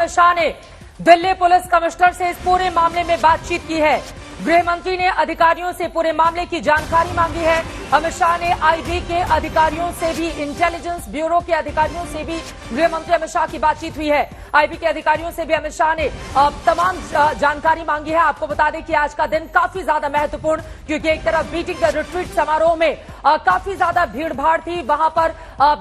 अमित शाह ने Delhi police commissioner से इस पूरे मामले में बातचीत की है। गृह मंत्री ने अधिकारियों से पूरे मामले की जानकारी मांगी है। अमित शाह ने आईबी के अधिकारियों से भी, इंटेलिजेंस ब्यूरो के अधिकारियों से भी गृह मंत्री अमित शाह की बातचीत हुई है। आईबी के अधिकारियों से भी अमित शाह ने तमाम जानकारी मांगी है। आपको बता दें कि आज का दिन काफी ज्यादा महत्वपूर्ण, क्योंकि एक तरफ बीटिंग द रिट्रीट समारोह में काफी ज्यादा भीड़ भाड़ थी। वहां पर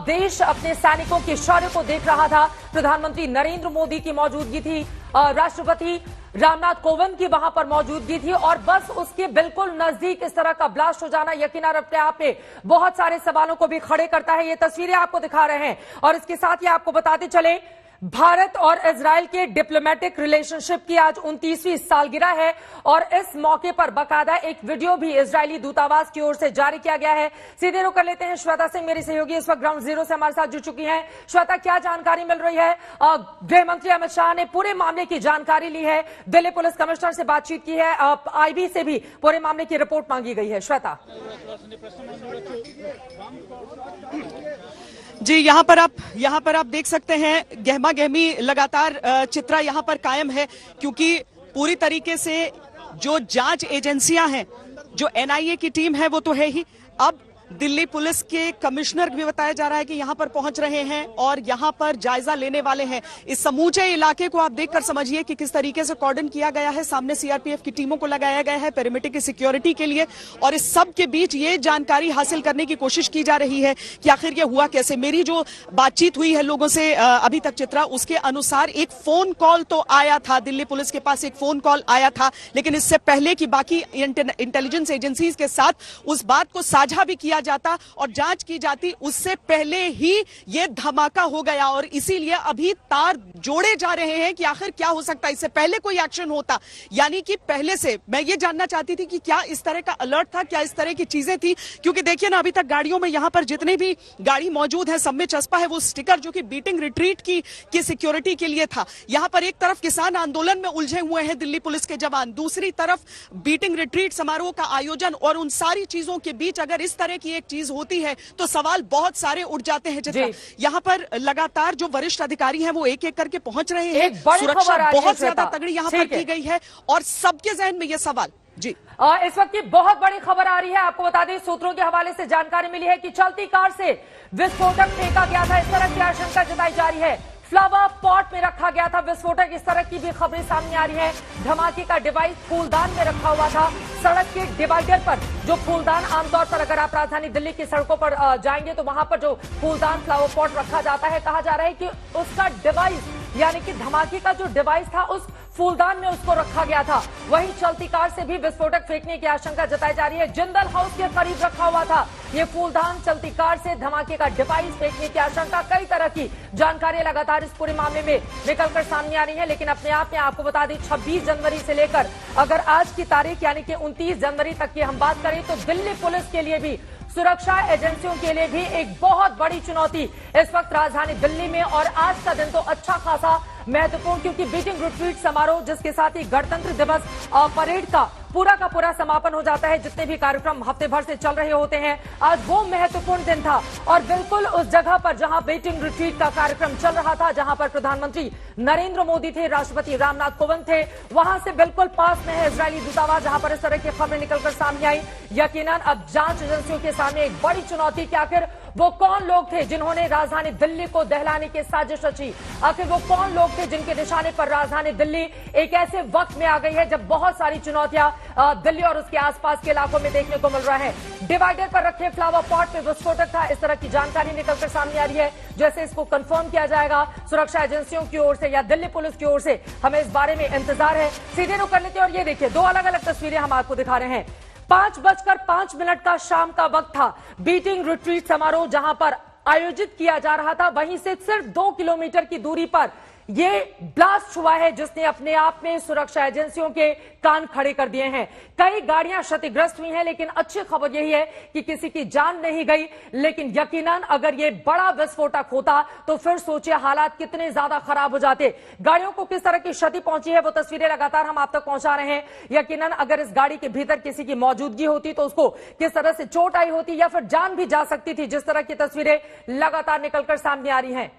देश अपने सैनिकों के शौर्य को देख रहा था। प्रधानमंत्री नरेंद्र मोदी की मौजूदगी थी, राष्ट्रपति रामनाथ कोविंद की वहां पर मौजूदगी थी, और बस उसके बिल्कुल नजदीक इस तरह का ब्लास्ट हो जाना यकीनन अपने आप में बहुत सारे सवालों को भी खड़े करता है। ये तस्वीरें आपको दिखा रहे हैं, और इसके साथ ही आपको बताते चले, भारत और इजराइल के डिप्लोमेटिक रिलेशनशिप की आज 29वीं सालगिरह है, और इस मौके पर बाकायदा एक वीडियो भी इजरायली दूतावास की ओर से जारी किया गया है। सीधे रुक कर लेते हैं श्वेता सिंह, मेरी सहयोगी इस वक्त ग्राउंड जीरो से हमारे साथ जुड़ चुकी हैं। श्वेता, क्या जानकारी मिल रही है? गृह मंत्री अमित शाह ने पूरे मामले की जानकारी ली है, दिल्ली पुलिस कमिश्नर से बातचीत की है, आईबी से भी पूरे मामले की रिपोर्ट मांगी गई है। श्वेता जी, यहाँ पर आप देख सकते हैं गहमा गहमी लगातार चित्रा यहाँ पर कायम है, क्योंकि पूरी तरीके से जो जांच एजेंसियां हैं, जो एनआईए की टीम है वो तो है ही, अब दिल्ली पुलिस के कमिश्नर भी बताया जा रहा है कि यहां पर पहुंच रहे हैं और यहां पर जायजा लेने वाले हैं। इस समूचे इलाके को आप देखकर समझिए कि किस तरीके से कॉर्डन किया गया है, सामने सीआरपीएफ की टीमों को लगाया गया है पेरिमीटर की सिक्योरिटी के लिए, और इस सब के बीच ये जानकारी हासिल करने की कोशिश की जा रही है कि आखिर ये हुआ कैसे। मेरी जो बातचीत हुई है लोगों से अभी तक चित्रा, उसके अनुसार एक फोन कॉल तो आया था, दिल्ली पुलिस के पास एक फोन कॉल आया था, लेकिन इससे पहले की बाकी इंटेलिजेंस एजेंसीज के साथ उस बात को साझा भी किया जाता और जांच की जाती, उससे पहले ही ये धमाका हो गया। और इसीलिए अभी तार जोड़े जा रहे हैं कि आखिर क्या हो सकता है, इससे पहले कोई एक्शन होता, यानी कि पहले से। मैं ये जानना चाहती थी कि क्या इस तरह का अलर्ट था, क्या इस तरह की चीजें थी, क्योंकि देखिए ना, अभी तक गाड़ियों में यहां पर जितने भी गाड़ी मौजूद है सब में चस्पा है वो स्टिकर जो कि बीटिंग रिट्रीट की सिक्योरिटी के लिए था। यहां पर एक तरफ किसान आंदोलन में उलझे हुए हैं दिल्ली पुलिस के जवान, दूसरी तरफ बीटिंग रिट्रीट समारोह का आयोजन, और उन सारी चीजों के बीच अगर इस तरह की एक चीज होती है तो सवाल बहुत सारे उठ जाते हैं। चित्रा, यहाँ पर लगातार जो वरिष्ठ अधिकारी हैं वो एक एक करके पहुंच रहे हैं, सुरक्षा बहुत ज्यादा तगड़ी यहाँ पर की गई है, और सबके जहन में ये सवाल। जी, इस वक्त की बहुत बड़ी खबर आ रही है, आपको बता दें, सूत्रों के हवाले से जानकारी मिली है कि चलती कार से विस्फोटक फेंका गया था, इस तरह की आशंका जताई जा रही है। फ्लावर पॉट में रखा गया था विस्फोटक, इस तरह की भी खबरें सामने आ रही है। धमाके का डिवाइस फूलदान में रखा हुआ था, सड़क के डिवाइडर पर जो फूलदान, आमतौर पर अगर आप राजधानी दिल्ली की सड़कों पर जाएंगे तो वहां पर जो फूलदान, फ्लावर पॉट रखा जाता है, कहा जा रहा है कि उसका डिवाइस, यानी कि धमाके का जो डिवाइस था उस फूलदान में उसको रखा गया था। वहीं चलती कार से भी विस्फोटक फेंकने की आशंका जताई जा रही है। जिंदल हाउस के करीब रखा हुआ था ये फूलदान, चलती कार से धमाके का डिवाइस फेंकने की आशंका। कई तरह की जानकारी लगातार इस पूरे मामले में निकलकर सामने आ रही है, लेकिन अपने आप में आपको बता दें 26 जनवरी से लेकर अगर आज की तारीख यानी कि 29 जनवरी तक की हम बात करें तो दिल्ली पुलिस के लिए भी, सुरक्षा एजेंसियों के लिए भी एक बहुत बड़ी चुनौती इस वक्त राजधानी दिल्ली में। और आज का दिन तो अच्छा खासा महत्वपूर्ण, क्योंकि बीटिंग रिट्रीट समारोह जिसके साथ ही गणतंत्र दिवस परेड का पूरा समापन हो जाता है, जितने भी कार्यक्रम हफ्ते भर से चल रहे होते हैं, आज वो महत्वपूर्ण दिन था। और बिल्कुल उस जगह पर जहां बीटिंग रिट्रीट का कार्यक्रम चल रहा था, जहां पर प्रधानमंत्री नरेंद्र मोदी थे, राष्ट्रपति रामनाथ कोविंद थे, वहां से बिल्कुल पास में है इजरायली दूतावास, जहां पर इस तरह की खबरें निकलकर सामने आई। यकीनन अब जांच एजेंसियों के सामने एक बड़ी चुनौती कि आखिर वो कौन लोग थे जिन्होंने राजधानी दिल्ली को दहलाने की साजिश रची, आखिर वो कौन लोग थे जिनके निशाने पर राजधानी दिल्ली एक ऐसे वक्त में आ गई है जब बहुत सारी चुनौतियां दिल्ली और उसके आसपास के इलाकों में देखने को मिल रहा है। डिवाइडर पर रखे फ्लावर पॉट में विस्फोटक था, इस तरह की जानकारी निकलकर सामने आ रही है। जैसे इसको कंफर्म किया जाएगा सुरक्षा एजेंसियों की ओर से या दिल्ली पुलिस की ओर से, हमें इस बारे में इंतजार है। सीधे रुक कर लेते हैं और ये देखिए, दो अलग अलग तस्वीरें हम आपको दिखा रहे हैं। 5:05 का शाम का वक्त था, बीटिंग रिट्रीट समारोह जहां पर आयोजित किया जा रहा था, वहीं से सिर्फ 2 किलोमीटर की दूरी पर ये ब्लास्ट हुआ है, जिसने अपने आप में सुरक्षा एजेंसियों के कान खड़े कर दिए हैं। कई गाड़ियां क्षतिग्रस्त हुई हैं, लेकिन अच्छी खबर यही है कि किसी की जान नहीं गई। लेकिन यकीनन अगर ये बड़ा विस्फोटक होता तो फिर सोचिए हालात कितने ज्यादा खराब हो जाते। गाड़ियों को किस तरह की क्षति पहुंची है वो तस्वीरें लगातार हम आप तक पहुंचा रहे हैं। यकीनन अगर इस गाड़ी के भीतर किसी की मौजूदगी होती तो उसको किस तरह से चोट आई होती या फिर जान भी जा सकती थी, जिस तरह की तस्वीरें लगातार निकलकर सामने आ रही हैं।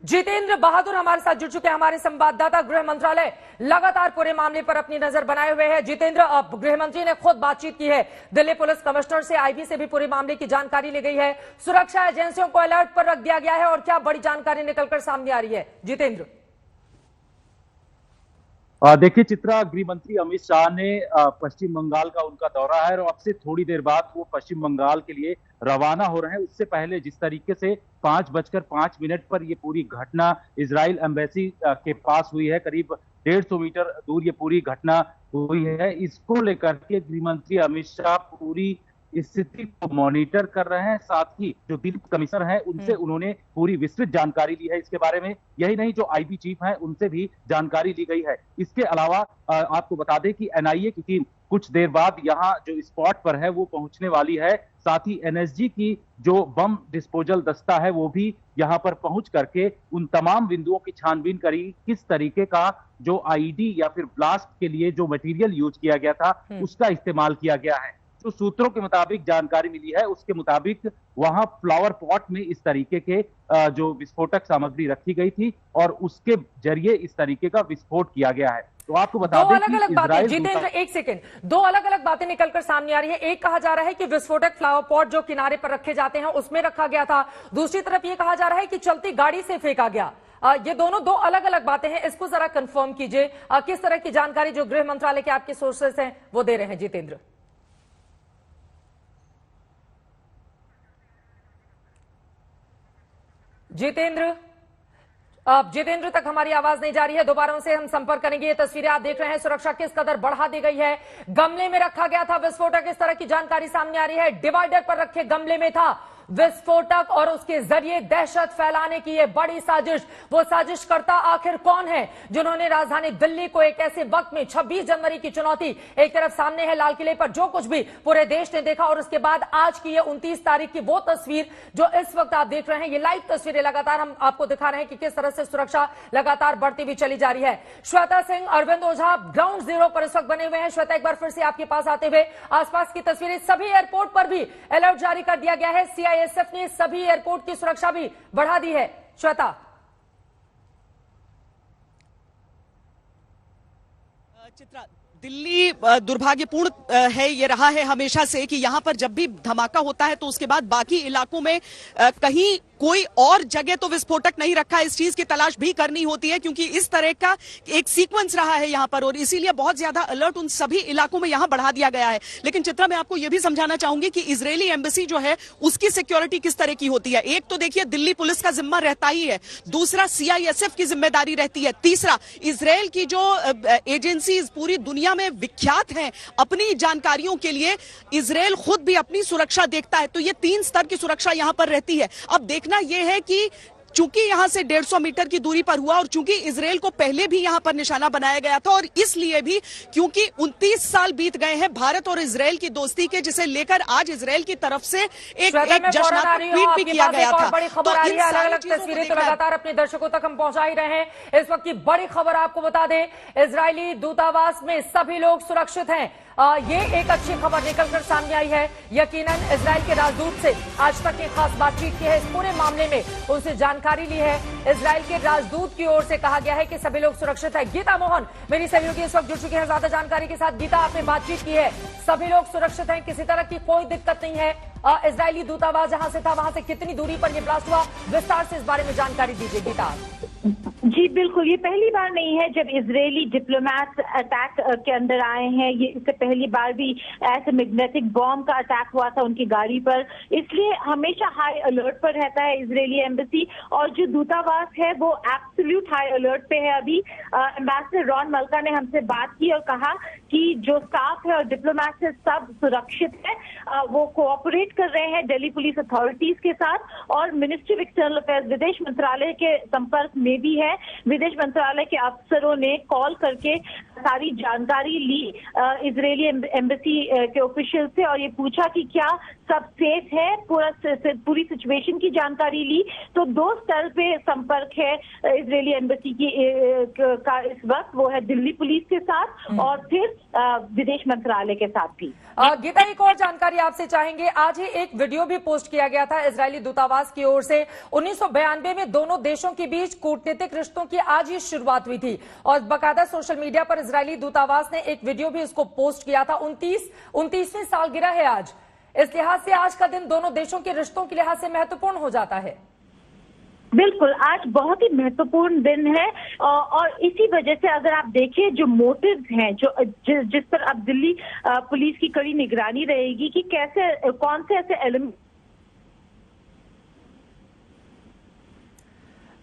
जितेंद्र बहादुर हमारे साथ जुड़ चुके हैं, हमारे संवाददाता। गृह मंत्रालय लगातार पूरे मामले पर अपनी नजर बनाए हुए है। जितेंद्र, अब गृह मंत्री ने खुद बातचीत की है दिल्ली पुलिस कमिश्नर से, आईबी से भी पूरे मामले की जानकारी ली गई है। सुरक्षा एजेंसियों को अलर्ट पर रख दिया गया है और क्या बड़ी जानकारी निकलकर सामने आ रही है जितेंद्र? देखिए चित्रा, गृह मंत्री अमित शाह ने पश्चिम बंगाल का उनका दौरा है और अब से थोड़ी देर बाद वो पश्चिम बंगाल के लिए रवाना हो रहे हैं। उससे पहले जिस तरीके से 5:05 पर ये पूरी घटना इजराइल एम्बेसी के पास हुई है, करीब 150 मीटर दूर ये पूरी घटना हुई है, इसको लेकर के गृह मंत्री अमित शाह पूरी स्थिति को मॉनिटर कर रहे हैं। साथ ही जो दिल्ली कमिश्नर हैं उनसे उन्होंने पूरी विस्तृत जानकारी ली है इसके बारे में। यही नहीं, जो आईबी चीफ हैं उनसे भी जानकारी ली गई है। इसके अलावा आपको बता दें कि एनआईए की टीम कुछ देर बाद यहाँ जो स्पॉट पर है वो पहुंचने वाली है। साथ ही एनएसजी की जो बम डिस्पोजल दस्ता है वो भी यहाँ पर पहुंच करके उन तमाम बिंदुओं की छानबीन करी, किस तरीके का जो आईडी या फिर ब्लास्ट के लिए जो मटेरियल यूज किया गया था उसका इस्तेमाल किया गया है। जो सूत्रों के मुताबिक जानकारी मिली है उसके मुताबिक वहां फ्लावर पॉट में इस तरीके के जो विस्फोटक सामग्री रखी गई थी और उसके जरिए इस तरीके का विस्फोट किया गया है। तो आपको बता दें कि अलग बातें, जितेंद्र एक सेकंड, दो अलग अलग बातें निकलकर सामने आ रही है। एक कहा जा रहा है कि विस्फोटक फ्लावर पॉट जो किनारे पर रखे जाते हैं उसमें रखा गया था, दूसरी तरफ ये कहा जा रहा है कि चलती गाड़ी से फेंका गया। ये दोनों दो अलग अलग बातें हैं, इसको जरा कंफर्म कीजिए। किस तरह की जानकारी जो गृह मंत्रालय के आपके सोर्सेस हैं वो दे रहे हैं जितेंद्र? जितेंद्र तक हमारी आवाज नहीं जा रही है, दोबारा उनसे हम संपर्क करेंगे। ये तस्वीरें आप देख रहे हैं, सुरक्षा किस कदर बढ़ा दी गई है। गमले में रखा गया था विस्फोटक, इस तरह की जानकारी सामने आ रही है। डिवाइडर पर रखे गमले में था विस्फोटक और उसके जरिए दहशत फैलाने की यह बड़ी साजिश। वो साजिशकर्ता आखिर कौन है जिन्होंने राजधानी दिल्ली को एक ऐसे वक्त में 26 जनवरी की चुनौती, एक तरफ सामने है लाल किले पर जो कुछ भी पूरे देश ने देखा और उसके बाद आज की ये 29 तारीख की वो तस्वीर जो इस वक्त आप देख रहे हैं, ये लाइव तस्वीरें लगातार हम आपको दिखा रहे हैं कि किस तरह से सुरक्षा लगातार बढ़ती हुई चली जा रही है। श्वेता सिंह, अरविंद ओझा ग्राउंड जीरो पर इस वक्त बने हुए हैं। श्वेता, एक बार फिर से आपके पास आते हुए आसपास की तस्वीरें, सभी एयरपोर्ट पर भी अलर्ट जारी कर दिया गया है। सीआईएसएफ ने सभी एयरपोर्ट की सुरक्षा भी बढ़ा दी है। श्वेता, चित्रा, दिल्ली दुर्भाग्यपूर्ण है, ये रहा है हमेशा से कि यहां पर जब भी धमाका होता है तो उसके बाद बाकी इलाकों में कहीं कोई और जगह तो विस्फोटक नहीं रखा, इस चीज की तलाश भी करनी होती है क्योंकि इस तरह का एक सीक्वेंस रहा है यहां पर और इसीलिए बहुत ज्यादा अलर्ट उन सभी इलाकों में यहां बढ़ा दिया गया है। लेकिन चित्रा, मैं आपको यह भी समझाना चाहूंगी कि इजरायली एम्बेसी जो है उसकी सिक्योरिटी किस तरह की होती है। एक तो देखिए दिल्ली पुलिस का जिम्मा रहता ही है, दूसरा सीआईएसएफ की जिम्मेदारी रहती है, तीसरा इजरायल की जो एजेंसीज पूरी दुनिया में विख्यात हैं अपनी जानकारियों के लिए, इजरायल खुद भी अपनी सुरक्षा देखता है। तो ये 3 स्तर की सुरक्षा यहां पर रहती है। अब देखना यह है कि चूंकि यहां से 150 मीटर की दूरी पर हुआ और चूंकि इजरायल को पहले भी यहां पर निशाना बनाया गया था और इसलिए भी क्योंकि 29 साल बीत गए हैं भारत और इजरायल की दोस्ती के, जिसे लेकर आज इजरायल की तरफ से एक जश्नात्मक ट्वीट भी किया गया था। बड़ी खबर आ रही है, अलग अलग तस्वीरें तो लगातार अपने दर्शकों तक हम पहुंचा ही रहे हैं। इस वक्त की बड़ी खबर आपको बता दें, इजरायली दूतावास में सभी लोग सुरक्षित हैं। ये एक अच्छी खबर निकलकर सामने आई है। यकीनन इजरायल के राजदूत से आज तक एक खास बातचीत की है, इस पूरे मामले में उनसे जानकारी ली है। इजरायल के राजदूत की ओर से कहा गया है कि सभी लोग सुरक्षित है। गीता मोहन मेरी सहयोगी इस वक्त जुड़ चुके हैं ज्यादा जानकारी के साथ। गीता, आपने बातचीत की है, सभी लोग सुरक्षित हैं, किसी तरह की कोई दिक्कत नहीं है। इजरायली दूतावास जहां से था वहां से कितनी दूरी पर यह ब्लास्ट हुआ, विस्तार से इस बारे में जानकारी दीजिए गीता। जी बिल्कुल, ये पहली बार नहीं है जब इजरायली डिप्लोमेट अटैक के अंदर आए हैं। ये इससे पहली बार भी ऐसे मैग्नेटिक बॉम्ब का अटैक हुआ था उनकी गाड़ी पर, इसलिए हमेशा हाई अलर्ट पर रहता है इजरायली एम्बेसी। और जो दूतावास है वो एब्सोल्यूट हाई अलर्ट पे है। अभी एम्बेसडर रॉन मल्का ने हमसे बात की और कहा कि जो स्टाफ है और डिप्लोमेट है सब सुरक्षित है, वो कोऑपरेट कर रहे हैं दिल्ली पुलिस अथॉरिटीज के साथ और मिनिस्ट्री ऑफ एक्सटर्नल अफेयर्स विदेश मंत्रालय के संपर्क में भी है। विदेश मंत्रालय के अफसरों ने कॉल करके सारी जानकारी ली इजरायली एम्बेसी के ऑफिशियल से और ये पूछा कि क्या सब सेफ है, पूरी सिचुएशन की जानकारी ली। तो 2 स्तर पे संपर्क है इजरायली एम्बेसी की का इस वक्त, वो है दिल्ली पुलिस के साथ और फिर विदेश मंत्रालय के साथ भी। गीता, एक और जानकारी आपसे चाहेंगे। आज ही एक वीडियो भी पोस्ट किया गया था इजरायली दूतावास की ओर से। 1992 में दोनों देशों के बीच कूटनीतिक रिश्तों की आज ही शुरुआत हुई थी और बाकायदा सोशल मीडिया पर इजरायली दूतावास ने एक वीडियो भी उसको पोस्ट किया था। 29वीं सालगिरह है आज। इस लिहाज से आज का दिन दोनों देशों के रिश्तों के लिहाज से महत्वपूर्ण हो जाता है। बिल्कुल, आज बहुत ही महत्वपूर्ण दिन है और इसी वजह से अगर आप देखें जो मोटिव्स हैं, जिस पर अब दिल्ली पुलिस की कड़ी निगरानी रहेगी कि कैसे कौन से ऐसे एलिमेंट।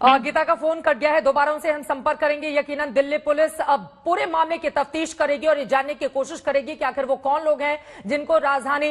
गीता का फोन कट गया है, दोबारा उनसे हम संपर्क करेंगे। यकीनन दिल्ली पुलिस अब पूरे मामले की तफ्तीश करेगी और ये जानने की कोशिश करेगी कि आखिर वो कौन लोग हैं जिनको राजधानी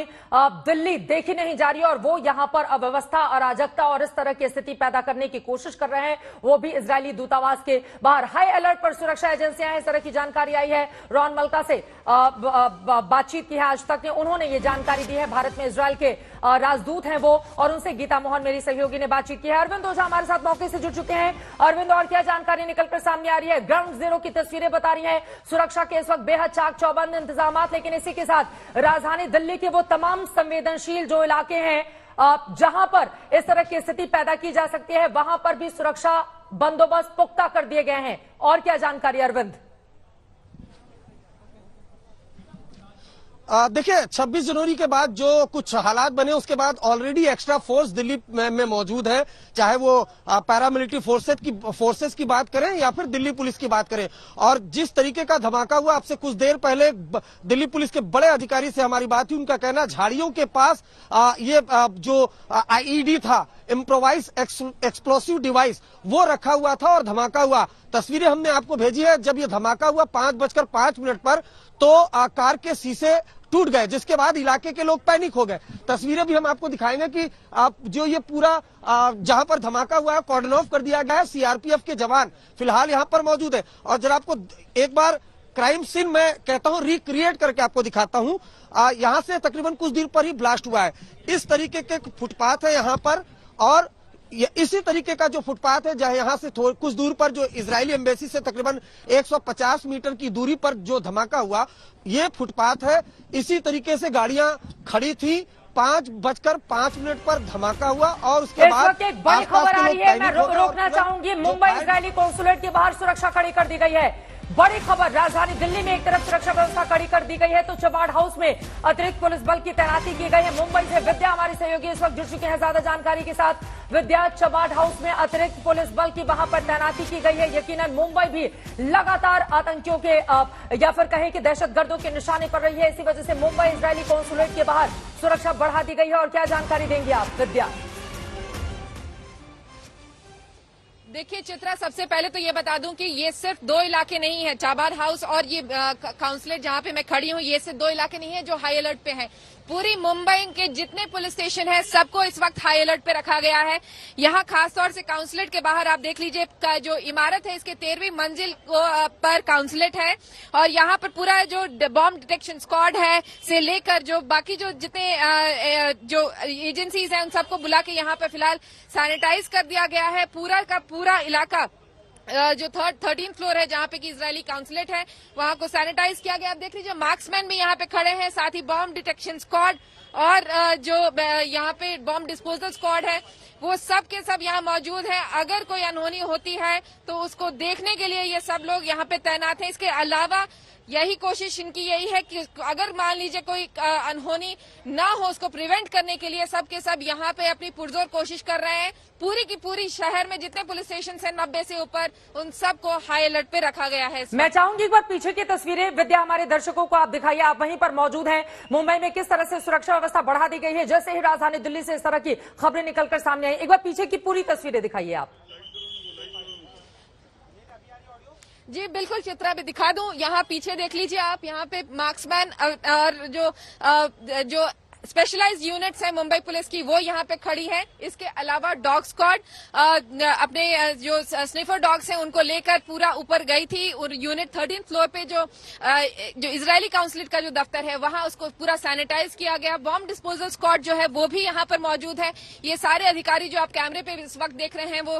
दिल्ली देखी नहीं जा रही है और वो यहां पर अव्यवस्था, अराजकता और इस तरह की स्थिति पैदा करने की कोशिश कर रहे हैं, वो भी इजरायली दूतावास के बाहर। हाई अलर्ट पर सुरक्षा एजेंसियां हैं, इस तरह की जानकारी आई है। रॉन मल्का से बातचीत की है आज तक ने, उन्होंने ये जानकारी दी है। भारत में इजरायल के राजदूत हैं वो, और उनसे गीता मोहन मेरी सहयोगी ने बातचीत की है। अरविंद ओझा हमारे साथ मौके से जुड़ चुके हैं। अरविंद, और क्या जानकारी निकलकर सामने आ रही है? ग्राउंड जीरो की तस्वीरें बता रही हैं सुरक्षा के इस वक्त बेहद चाक चौबंद इंतजाम, लेकिन इसी के साथ राजधानी दिल्ली के वो तमाम संवेदनशील जो इलाके हैं जहां पर इस तरह की स्थिति पैदा की जा सकती है, वहां पर भी सुरक्षा बंदोबस्त पुख्ता कर दिए गए हैं। और क्या जानकारी अरविंद? देखिए, 26 जनवरी के बाद जो कुछ हालात बने उसके बाद ऑलरेडी एक्स्ट्रा फोर्स दिल्ली में मौजूद है, चाहे वो पैरामिलिट्री फोर्सेस की बात करें या फिर दिल्ली पुलिस की बात करें। और जिस तरीके का धमाका हुआ, आपसे कुछ देर पहले दिल्ली पुलिस के बड़े अधिकारी से हमारी बात हुई, उनका कहना झाड़ियों के पास ये जो आईईडी था, इम्प्रोवाइज एक्सप्लोसिव डिवाइस, वो रखा हुआ था और धमाका हुआ। तस्वीरें हमने आपको भेजी है। जब ये धमाका हुआ 5:05 पर तो कार के शीशे टूट गए, जिसके बाद इलाके के लोग पैनिक हो गए। तस्वीरें भी हम आपको दिखाएंगे कि जो ये पूरा जहां पर धमाका हुआ है कॉर्डन ऑफ कर दिया गया है। सीआरपीएफ के जवान फिलहाल यहां पर मौजूद है। और जरा आपको एक बार क्राइम सीन मैं कहता हूं रिक्रिएट करके आपको दिखाता हूं। यहां से तकरीबन कुछ देर पर ही ब्लास्ट हुआ है। इस तरीके के फुटपाथ है यहाँ पर, और इसी तरीके का जो फुटपाथ है जहां यहाँ से कुछ दूर पर जो इजरायली एम्बेसी से तकरीबन 150 मीटर की दूरी पर जो धमाका हुआ, ये फुटपाथ है। इसी तरीके से गाड़ियां खड़ी थी। 5:05 पर धमाका हुआ और उसके बाद एक बड़ी खबर आ रही है, मैं रोकना चाहूंगी। मुंबई इजरायली कॉन्सुलेट के बाहर सुरक्षा कड़ी कर दी गई है। बड़ी खबर, राजधानी दिल्ली में एक तरफ सुरक्षा व्यवस्था कड़ी कर दी गई है तो चबाड़ हाउस में अतिरिक्त पुलिस बल की तैनाती की गई है। मुंबई से विद्या हमारी सहयोगी इस वक्त जुड़ चुके हैं ज्यादा जानकारी के साथ। विद्या, चबाड़ हाउस में अतिरिक्त पुलिस बल की वहां पर तैनाती की गई है। यकीनन मुंबई भी लगातार आतंकियों के या फिर कहें कि दहशतगर्दों के निशाने पर रही है। इसी वजह से मुंबई इजरायली कॉन्सुलेट के बाहर सुरक्षा बढ़ा दी गई है। और क्या जानकारी देंगे आप विद्या? देखिए चित्रा, सबसे पहले तो ये बता दूं कि ये सिर्फ 2 इलाके नहीं है, चबाड़ हाउस और ये काउंसलेट जहां पे मैं खड़ी हूं, ये सिर्फ 2 इलाके नहीं है जो हाई अलर्ट पे हैं। पूरी मुंबई के जितने पुलिस स्टेशन है सबको इस वक्त हाई अलर्ट पे रखा गया है। यहाँ खासतौर से काउंसलेट के बाहर आप देख लीजिए, जो इमारत है इसके 13वीं मंजिल पर काउंसलेट है और यहाँ पर पूरा जो बॉम्ब डिटेक्शन स्क्वाड है से लेकर जो बाकी जो जितने जो एजेंसीज हैं उन सबको बुला के यहाँ पे फिलहाल सैनिटाइज कर दिया गया है। पूरा का पूरा इलाका जो 13th फ्लोर है जहाँ पे कि इजरायली काउंसलेट है वहां को सैनिटाइज किया गया। आप देख लीजिए मार्क्समैन भी यहाँ पे खड़े हैं, साथ ही बॉम्ब डिटेक्शन स्क्वाड और जो यहाँ पे बॉम्ब डिस्पोजल स्क्वाड है वो सब के सब यहाँ मौजूद है। अगर कोई अनहोनी होती है तो उसको देखने के लिए ये सब लोग यहाँ पे तैनात हैं। इसके अलावा यही कोशिश इनकी यही है कि अगर मान लीजिए कोई अनहोनी ना हो उसको प्रिवेंट करने के लिए सब के सब यहाँ पे अपनी पुरजोर कोशिश कर रहे हैं। पूरी की पूरी शहर में जितने पुलिस स्टेशन हैं 90 से ऊपर, उन सबको हाई अलर्ट पे रखा गया है। मैं चाहूंगी एक बार पीछे की तस्वीरें विद्या हमारे दर्शकों को आप दिखाइए, आप वहीं पर मौजूद हैं। मुंबई में किस तरह से सुरक्षा व्यवस्था बढ़ा दी गई है जैसे ही राजधानी दिल्ली से इस तरह की खबरें निकलकर सामने आई। एक बार पीछे की पूरी तस्वीरें दिखाइए आप। जी बिल्कुल चित्रा, भी दिखा दूं, यहाँ पीछे देख लीजिए आप, यहाँ पे मार्क्समैन और जो स्पेशलाइज्ड यूनिट्स है मुंबई पुलिस की, वो यहाँ पे खड़ी है। इसके अलावा डॉग स्क्वाड अपने जो स्निफर डॉग्स हैं उनको लेकर पूरा ऊपर गई थी और यूनिट 13th फ्लोर पे जो इजरायली काउंसिलेट का जो दफ्तर है वहां उसको पूरा सैनिटाइज किया गया। बॉम्ब डिस्पोजल स्क्वाड जो है वो भी यहाँ पर मौजूद है। ये सारे अधिकारी जो आप कैमरे पे इस वक्त देख रहे हैं वो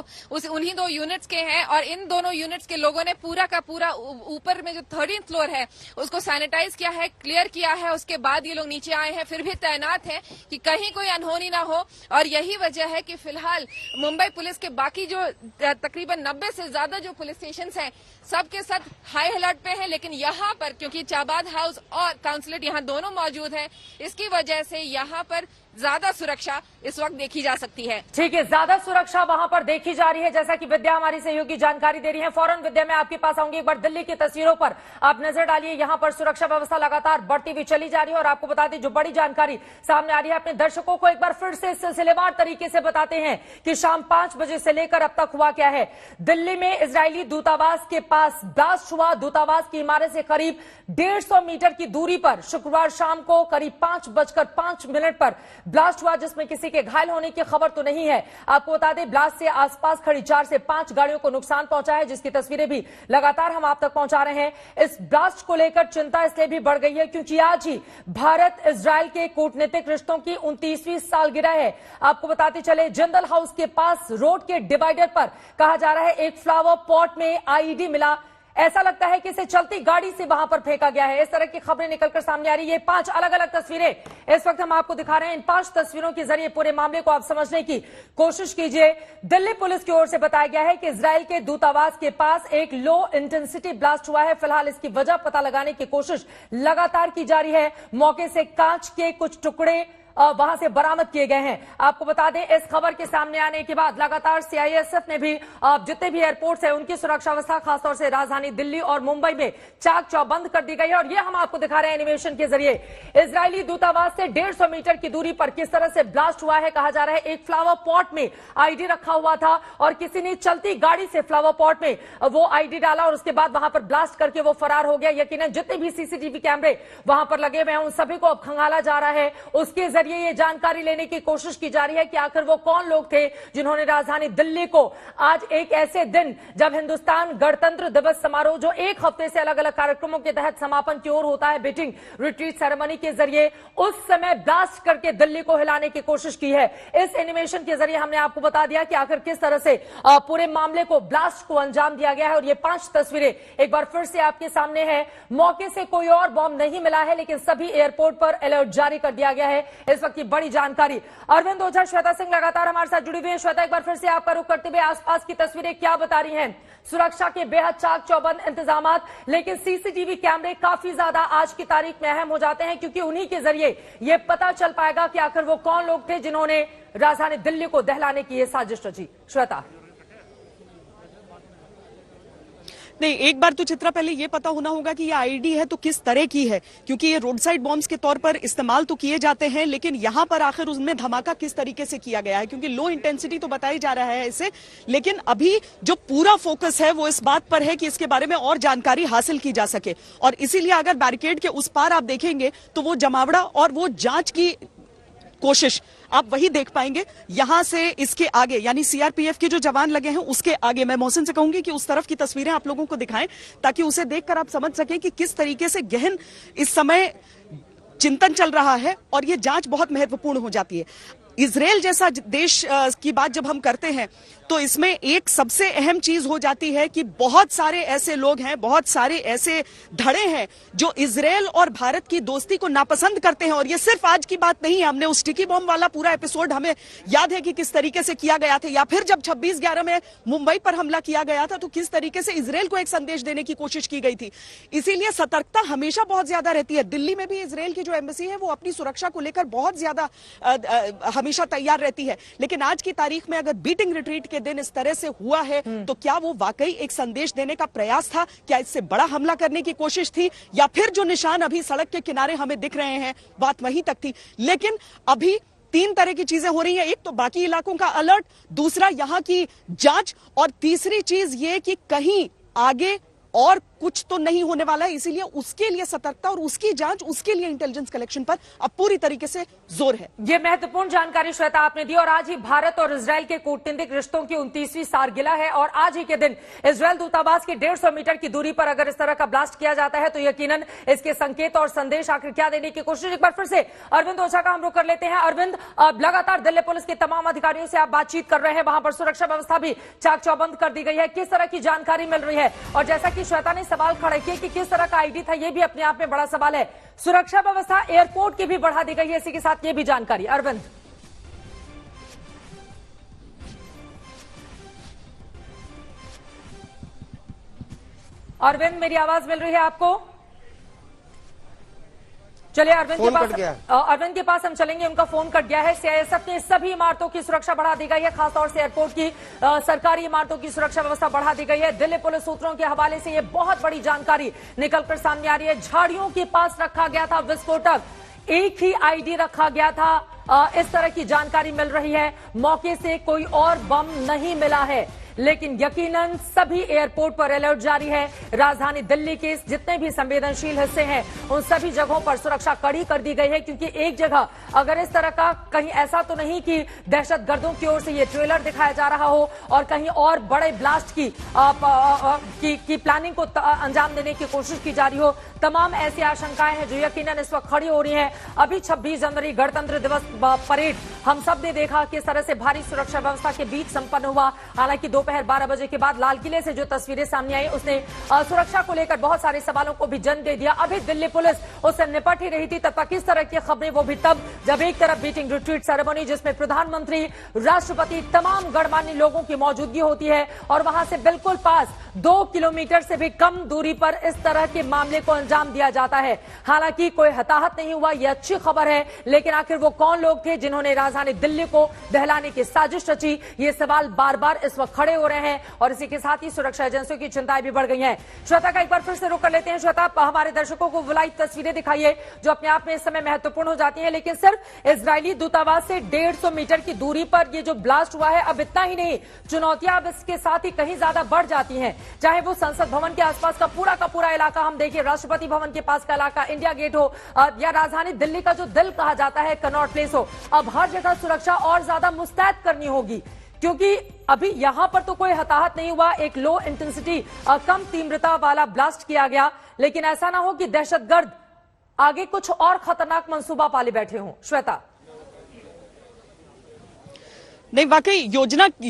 उन्हीं 2 यूनिट्स के हैं और इन दोनों यूनिट्स के लोगों ने पूरा का पूरा ऊपर में जो 13th फ्लोर है उसको सैनिटाइज किया है, क्लियर किया है। उसके बाद ये लोग नीचे आए हैं, फिर भी तैनात हैं कि कहीं कोई अनहोनी ना हो। और यही वजह है कि फिलहाल मुंबई पुलिस के बाकी जो तकरीबन 90 से ज्यादा जो पुलिस स्टेशन हैं सबके सब हाई अलर्ट पे हैं, लेकिन यहाँ पर क्योंकि चाबाद हाउस और काउंसिलेट यहाँ दोनों मौजूद है, इसकी वजह से यहाँ पर ज्यादा सुरक्षा इस वक्त देखी जा सकती है। ठीक है, ज्यादा सुरक्षा वहां पर देखी जा रही है, जैसा कि विद्या हमारी सहयोगी जानकारी दे रही है। फौरन विद्या मैं आपके पास आऊंगी। एक बार दिल्ली की तस्वीरों पर आप नजर डालिए। यहां पर सुरक्षा व्यवस्था लगातार बढ़ती हुई चली जा रही है और आपको बता दें जो बड़ी जानकारी सामने आ रही है, अपने दर्शकों को एक बार फिर से सिलसिलेवार तरीके से बताते हैं कि शाम 5 बजे से लेकर अब तक हुआ क्या है। दिल्ली में इजरायली दूतावास के पास ब्लास्ट हुआ। दूतावास की इमारत से करीब 150 मीटर की दूरी पर शुक्रवार शाम को करीब 5:05 पर ब्लास्ट हुआ, जिसमें किसी के घायल होने की खबर तो नहीं है। आपको बता दें ब्लास्ट से आसपास खड़ी 4 से 5 गाड़ियों को नुकसान पहुंचा है, जिसकी तस्वीरें भी लगातार हम आप तक पहुंचा रहे हैं। इस ब्लास्ट को लेकर चिंता इसलिए भी बढ़ गई है क्योंकि आज ही भारत इजरायल के कूटनीतिक रिश्तों की 29वीं सालगिरह है। आपको बताते चले जिंदल हाउस के पास रोड के डिवाइडर पर कहा जा रहा है एक फ्लावर पॉट में आईईडी मिला। ऐसा लगता है कि इसे चलती गाड़ी से वहां पर फेंका गया है। इस तरह की खबरें निकलकर सामने आ रही है। 5 अलग अलग तस्वीरें इस वक्त हम आपको दिखा रहे हैं। इन 5 तस्वीरों के जरिए पूरे मामले को आप समझने की कोशिश कीजिए। दिल्ली पुलिस की ओर से बताया गया है कि इजरायल के दूतावास के पास एक लो इंटेंसिटी ब्लास्ट हुआ है। फिलहाल इसकी वजह पता लगाने की कोशिश लगातार की जा रही है। मौके से कांच के कुछ टुकड़े वहां से बरामद किए गए हैं। आपको बता दें इस खबर के सामने आने के बाद लगातार सीआईएसएफ ने भी जितने भी एयरपोर्ट्स हैं उनकी सुरक्षा व्यवस्था खासतौर से राजधानी दिल्ली और मुंबई में चाक चौबंद कर दी गई है। और ये हम आपको दिखा रहे हैं एनिमेशन के जरिए। इजरायली दूतावास से 150 मीटर की दूरी पर किस तरह से ब्लास्ट हुआ है। कहा जा रहा है एक फ्लावर पॉट में आईडी रखा हुआ था और किसी ने चलती गाड़ी से फ्लावर पॉट में वो आईडी डाला और उसके बाद वहां पर ब्लास्ट करके वो फरार हो गया। यकीनन जितने भी सीसीटीवी कैमरे वहां पर लगे हुए हैं उन सभी को अब खंगाला जा रहा है। उसके ये जानकारी लेने की कोशिश की जा रही है कि आखिर वो कौन लोग थे जिन्होंने राजधानी दिल्ली को आज एक ऐसे दिन जब हिंदुस्तान गणतंत्र दिवस समारोह जो एक हफ्ते से अलग अलग कार्यक्रमों के तहत समापन की ओर होता है बीटिंग रिट्रीट सेरेमनी के जरिए, उस समय ब्लास्ट करके दिल्ली को हिलाने की कोशिश की है। इस एनिमेशन के जरिए हमने आपको बता दिया कि आखिर किस तरह से पूरे मामले को ब्लास्ट को अंजाम दिया गया है। और ये 5 तस्वीरें एक बार फिर से आपके सामने है। मौके से कोई और बॉम्ब नहीं मिला है, लेकिन सभी एयरपोर्ट पर अलर्ट जारी कर दिया गया है। इस वक्त बड़ी जानकारी अरविंद ओझा, श्वेता सिंह लगातार हमारे साथ जुड़ी हुई है। श्वेता, एक बार फिर से आपका रुख करते हुए आसपास की तस्वीरें क्या बता रही हैं? सुरक्षा के बेहद चाक चौबंद इंतजामात, लेकिन सीसीटीवी कैमरे काफी ज्यादा आज की तारीख में अहम हो जाते हैं क्योंकि उन्हीं के जरिए यह पता चल पाएगा कि आखिर वो कौन लोग थे जिन्होंने राजधानी दिल्ली को दहलाने की यह साजिश रची। श्वेता, नहीं, एक बार तो चित्रा पहले ये पता होना होगा कि ये आईडी है तो किस तरह की है, क्योंकि ये रोड साइड बॉम्ब्स के तौर पर इस्तेमाल तो किए जाते हैं, लेकिन यहां पर आखिर उसमें धमाका किस तरीके से किया गया है, क्योंकि लो इंटेंसिटी तो बताई जा रहा है इसे, लेकिन अभी जो पूरा फोकस है वो इस बात पर है कि इसके बारे में और जानकारी हासिल की जा सके। और इसीलिए अगर बैरिकेड के उस पार आप देखेंगे तो वो जमावड़ा और वो जांच की कोशिश आप वही देख पाएंगे। यहां से इसके आगे यानी सीआरपीएफ के जो जवान लगे हैं उसके आगे, मैं मोहसिन से कहूंगी कि उस तरफ की तस्वीरें आप लोगों को दिखाएं ताकि उसे देखकर आप समझ सकें कि किस तरीके से गहन इस समय चिंतन चल रहा है और यह जांच बहुत महत्वपूर्ण हो जाती है। इजराइल जैसा देश की बात जब हम करते हैं तो इसमें एक सबसे अहम चीज हो जाती है कि बहुत सारे ऐसे लोग हैं, बहुत सारे ऐसे धड़े हैं जो इजराइल और भारत की दोस्ती को नापसंद करते हैं। और ये सिर्फ आज की बात नहीं है, हमने उस टिकी बॉम्ब वाला पूरा एपिसोड हमें याद है कि किस तरीके से किया गया था, या फिर जब 26/11 में मुंबई पर हमला किया गया था तो किस तरीके से इजराइल को एक संदेश देने की कोशिश की गई थी। इसीलिए सतर्कता हमेशा बहुत ज्यादा रहती है। दिल्ली में भी इजराइल की जो एम्बेसी है वो अपनी सुरक्षा को लेकर बहुत ज्यादा हमेशा तैयार रहती है। लेकिन आज की तारीख में अगर बीटिंग रिट्रीट के दिन इस तरह से हुआ है तो क्या वो वाकई एक संदेश देने का प्रयास था? क्या इससे बड़ा हमला करने की कोशिश थी, या फिर जो निशान अभी सड़क के किनारे हमें दिख रहे हैं बात वहीं तक थी? लेकिन अभी 3 तरह की चीजें हो रही हैं। एक तो बाकी इलाकों का अलर्ट, दूसरा यहां की जांच, और तीसरी चीज ये कि कहीं आगे और कुछ तो नहीं होने वाला है, इसीलिए उसके लिए सतर्कता और उसकी जांच, उसके लिए इंटेलिजेंस कलेक्शन पर अब पूरी तरीके से जोर है। ये महत्वपूर्ण जानकारी श्वेता आपने दी। और आज ही भारत और इजरायल के कूटनीतिक रिश्तों की 29वीं सालगिरह है और आज ही के दिन इजरायल दूतावास की 150 मीटर की दूरी पर अगर इस तरह का ब्लास्ट किया जाता है तो यकीनन इसके संकेत और संदेश आखिर क्या देने की कोशिश। एक बार फिर से अरविंद ओझा का हम रुख कर लेते हैं। अरविंद, लगातार दिल्ली पुलिस के तमाम अधिकारियों से आप बातचीत कर रहे हैं, वहां पर सुरक्षा व्यवस्था भी चाक चौबंद कर दी गई है, किस तरह की जानकारी मिल रही है? और जैसा कि श्वेता ने सवाल खड़े किए कि किस तरह का आईडी था, यह भी अपने आप में बड़ा सवाल है। सुरक्षा व्यवस्था एयरपोर्ट की भी बढ़ा दी गई है, इसी के साथ ये भी जानकारी। अरविंद, अरविंद मेरी आवाज मिल रही है आपको? चलिए अरविंद के पास हम चलेंगे, उनका फोन कट गया है। सीआईएसएफ ने सभी इमारतों की सुरक्षा बढ़ा दी गई है, खासतौर से एयरपोर्ट की सरकारी इमारतों की सुरक्षा व्यवस्था बढ़ा दी गई है। दिल्ली पुलिस सूत्रों के हवाले से यह बहुत बड़ी जानकारी निकलकर सामने आ रही है। झाड़ियों के पास रखा गया था विस्फोटक, एक ही आईडी रखा गया था, इस तरह की जानकारी मिल रही है। मौके से कोई और बम नहीं मिला है, लेकिन यकीनन सभी एयरपोर्ट पर अलर्ट जारी है। राजधानी दिल्ली के जितने भी संवेदनशील हिस्से हैं उन सभी जगहों पर सुरक्षा कड़ी कर दी गई है, क्योंकि एक जगह अगर इस तरह का कहीं ऐसा तो नहीं कि दहशतगर्दों की ओर से ये ट्रेलर दिखाया जा रहा हो और कहीं और बड़े ब्लास्ट की प्लानिंग को अंजाम देने की कोशिश की जा रही हो। तमाम ऐसी आशंकाएं हैं जो यकीनन इस वक्त खड़ी हो रही हैं। अभी 26 जनवरी गणतंत्र दिवस परेड हम सब ने देखा किस तरह से भारी सुरक्षा व्यवस्था के बीच संपन्न हुआ। हालांकि दोपहर 12 बजे के बाद लाल किले से जो तस्वीरें सामने आई उसने सुरक्षा को लेकर बहुत सारे सवालों को भी जन्म दे दिया। अभी दिल्ली पुलिस उससे निपट ही रही थी, तब तक इस तरह की खबरें, वो भी तब जब एक तरफ बीटिंग रिट्रीट सेरेमनी जिसमें प्रधानमंत्री, राष्ट्रपति, तमाम गणमान्य लोगों की मौजूदगी होती है और वहां से बिल्कुल पास 2 किलोमीटर से भी कम दूरी पर इस तरह के मामले को अंजाम दिया जाता है। हालांकि कोई हताहत नहीं हुआ, यह अच्छी खबर है, लेकिन आखिर वो कौन लोग थे जिन्होंने राजधानी दिल्ली को दहलाने की साजिश रची? ये सवाल बार बार इस वक्त खड़े हो रहे हैं और इसी के साथ ही सुरक्षा एजेंसियों की चिंताएं भी बढ़ गई हैं। श्वेता का एक बार फिर से रुख कर लेते हैं। श्वेता, हमारे दर्शकों को वो लाइव तस्वीरें दिखाइए जो अपने आप में इस समय महत्वपूर्ण हो जाती हैं, लेकिन सिर्फ इजरायली दूतावास से 150 मीटर की दूरी पर ये जो ब्लास्ट हुआ है, अब इतना ही नहीं, चुनौतियां अब इसके साथ ही कहीं ज्यादा बढ़ जाती हैं। चाहे वो संसद भवन के आसपास का पूरा इलाका हम देखिए, राष्ट्रपति भवन के पास का इलाका, इंडिया गेट हो या राजधानी दिल्ली का जो दिल कहा जाता है कनॉट प्लेस हो, अब हर जगह सुरक्षा और ज्यादा मुस्तैद करनी होगी, क्योंकि अभी यहां पर तो कोई हताहत नहीं हुआ, एक लो इंटेंसिटी कम तीव्रता वाला ब्लास्ट किया गया, लेकिन ऐसा ना हो कि दहशतगर्द आगे कुछ और खतरनाक मंसूबा पाले बैठे हों। श्वेता, नहीं, वाकई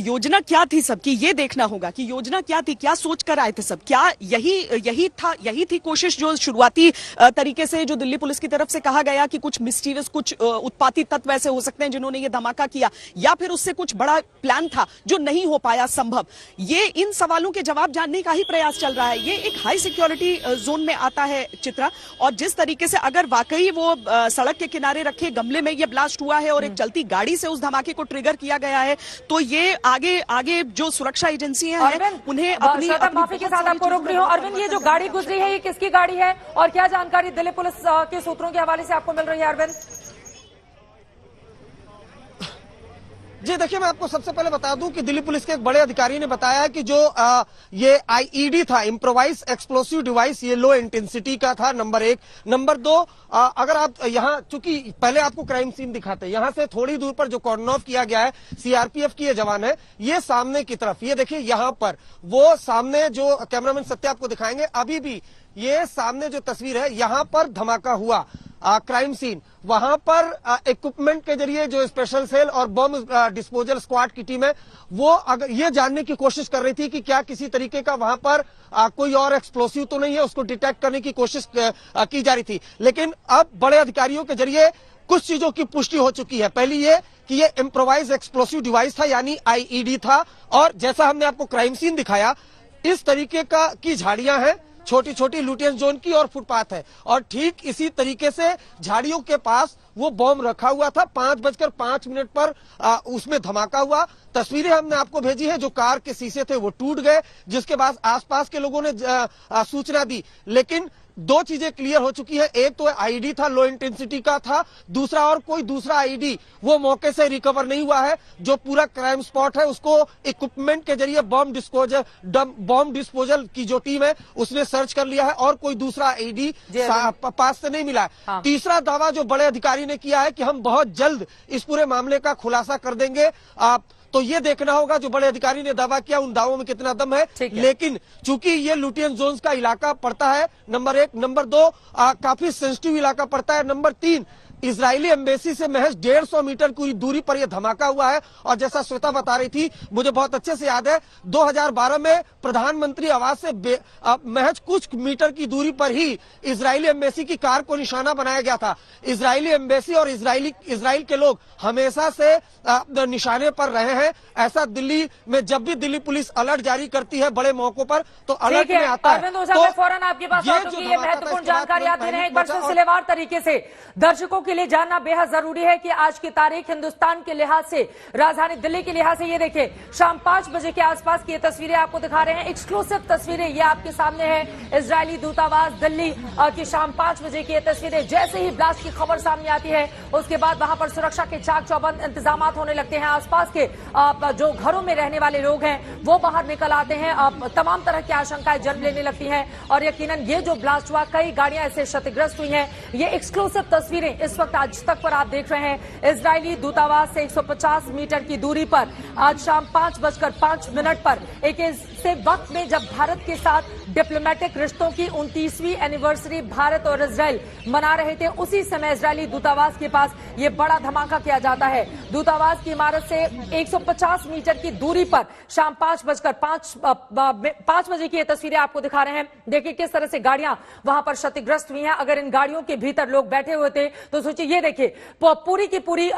योजना क्या थी सबकी, ये देखना होगा कि योजना क्या थी, क्या सोच कर आए थे सब। क्या यही थी कोशिश जो शुरुआती तरीके से जो दिल्ली पुलिस की तरफ से कहा गया कि कुछ मिस्टीरियस, कुछ उत्पाती तत्व ऐसे हो सकते हैं जिन्होंने ये धमाका किया, या फिर उससे कुछ बड़ा प्लान था जो नहीं हो पाया संभव? ये इन सवालों के जवाब जानने का ही प्रयास चल रहा है। ये एक हाई सिक्योरिटी जोन में आता है चित्रा, और जिस तरीके से अगर वाकई वो सड़क के किनारे रखे गमले में ये ब्लास्ट हुआ है और एक चलती गाड़ी से उस धमाके को ट्रिगर किया गया है, तो ये आगे जो सुरक्षा एजेंसियां हैं उन्हें अपनी माफी के साथ आपको रोक रही हूं। अरविंद, ये जो गाड़ी गुजरी है ये किसकी गाड़ी है और क्या जानकारी दिल्ली पुलिस के सूत्रों के हवाले से आपको मिल रही है? अरविंद जी देखिए, मैं आपको सबसे पहले बता दूं कि दिल्ली पुलिस के एक बड़े अधिकारी ने बताया है कि जो ये आईईडी था, इम्प्रोवाइज एक्सप्लोसिव डिवाइस, ये लो इंटेंसिटी का था, नंबर 1। नंबर 2, अगर आप यहाँ, चूंकि पहले आपको क्राइम सीन दिखाते हैं, यहाँ से थोड़ी दूर पर जो कॉर्डन ऑफ किया गया है, सीआरपीएफ की ये जवान है, ये सामने की तरफ, ये देखिए यहाँ पर वो सामने जो कैमरामैन सत्य आपको दिखाएंगे, अभी भी ये सामने जो तस्वीर है, यहाँ पर धमाका हुआ, क्राइम सीन, वहां पर इक्विपमेंट के जरिए जो स्पेशल सेल और बम डिस्पोजल स्क्वाड की टीम है, वो अगर ये जानने की कोशिश कर रही थी कि क्या किसी तरीके का वहां पर कोई और एक्सप्लोसिव तो नहीं है, उसको डिटेक्ट करने की कोशिश की जा रही थी। लेकिन अब बड़े अधिकारियों के जरिए कुछ चीजों की पुष्टि हो चुकी है। पहली ये कि ये इम्प्रोवाइज एक्सप्लोसिव डिवाइस था, यानी आईईडी था, और जैसा हमने आपको क्राइम सीन दिखाया, इस तरीके की झाड़ियां हैं, छोटी छोटी लुटियन जोन की, और फुटपाथ है, और ठीक इसी तरीके से झाड़ियों के पास वो बॉम्ब रखा हुआ था। 5:05 पर उसमें धमाका हुआ। तस्वीरें हमने आपको भेजी है, जो कार के शीशे थे वो टूट गए, जिसके बाद आसपास के लोगों ने सूचना दी, लेकिन दो चीजें क्लियर हो चुकी है। एक तो आईडी था, लो इंटेंसिटी का था, दूसरा और कोई दूसरा आईडी वो मौके से रिकवर नहीं हुआ है। जो पूरा क्राइम स्पॉट है उसको इक्विपमेंट के जरिए बॉम्ब डिस्पोजल की जो टीम है उसने सर्च कर लिया है और कोई दूसरा आईडी पास से नहीं मिला है। हाँ। तीसरा दावा जो बड़े अधिकारी ने किया है कि हम बहुत जल्द इस पूरे मामले का खुलासा कर देंगे। तो ये देखना होगा जो बड़े अधिकारी ने दावा किया उन दावों में कितना दम है। लेकिन चूंकि ये लुटियन जोन्स का इलाका पड़ता है, नंबर 1, नंबर 2 काफी सेंसिटिव इलाका पड़ता है, नंबर 3 इजरायली एम्बेसी से महज 150 मीटर की दूरी पर यह धमाका हुआ है। और जैसा श्वेता बता रही थी, मुझे बहुत अच्छे से याद है 2012 में प्रधानमंत्री आवास से महज कुछ मीटर की दूरी पर ही इजरायली एम्बेसी की कार को निशाना बनाया गया था। इजरायली एम्बेसी और इजराइल के लोग हमेशा से निशाने पर रहे हैं। ऐसा दिल्ली में जब भी दिल्ली पुलिस अलर्ट जारी करती है बड़े मौकों पर तो अलर्ट में आता है। तो फौरन आपके पास ये महत्वपूर्ण जानकारी आप दे रहे हैं, एक बार सिलसिलेवार तरीके से दर्शकों के लिए जानना बेहद जरूरी है कि आज की तारीख हिंदुस्तान के लिहाज से, राजधानी दिल्ली के लिहाज से, ये देखिए शाम 5 बजे के आसपास की ये तस्वीरें आपको दिखा रहे हैं, एक्सक्लूसिव तस्वीरें ये आपके सामने है। इजरायली दूतावास दिल्ली की शाम 5 बजे की ये तस्वीरें। जैसे ही ब्लास्ट की खबर सामने आती है उसके बाद वहां पर सुरक्षा के चाक चौबंद इंतजाम होने लगते हैं। आसपास के जो घरों में रहने वाले लोग हैं वो बाहर निकल आते हैं। तमाम तरह की आशंकाएं जन्म लेने लगती हैं और यकीनन ये जो ब्लास्ट हुआ, कई गाड़ियां ऐसे क्षतिग्रस्त हुई हैं। ये एक्सक्लूसिव तस्वीरें इस वक्त आज तक पर आप देख रहे हैं। इजरायली दूतावास से 150 मीटर की दूरी पर आज शाम 5:05 पर एक ऐसे वक्त में जब भारत के साथ डिप्लोमेटिक रिश्तों की 29वीं एनिवर्सरी भारत और इजराइल मना रहे थे, उसी समय इजरायली दूतावास के पास यह बड़ा धमाका किया जाता है। दूतावास की इमारत से 150 मीटर की दूरी पर शाम 5 बजे की ये तस्वीरें आपको दिखा रहे हैं। देखिए किस तरह से गाड़ियां वहां पर क्षतिग्रस्त हुई हैं। अगर इन गाड़ियों के भीतर लोग बैठे हुए थे तो सोचिए, ये देखिए पूरी की पूरी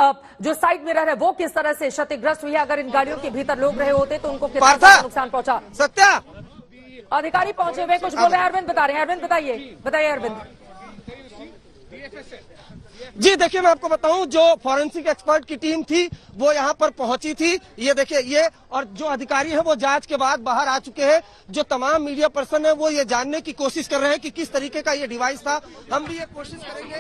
जो साइड मिरर है वो किस तरह से क्षतिग्रस्त हुई है। अगर इन गाड़ियों के भीतर लोग रहे होते तो उनको कितना नुकसान पहुंचा। सत्या, अधिकारी पहुंचे हुए कुछ बोल रहे हैं। अरविंद बता रहे हैं। अरविंद बताइए अरविंद। जी देखिए, मैं आपको बताऊं, जो फॉरेंसिक एक्सपर्ट की टीम थी वो यहां पर पहुंची थी। ये देखिए, ये और जो अधिकारी हैं वो जांच के बाद बाहर आ चुके हैं। जो तमाम मीडिया पर्सन है वो ये जानने की कोशिश कर रहे हैं कि किस तरीके का ये डिवाइस था। हम भी ये कोशिश करेंगे।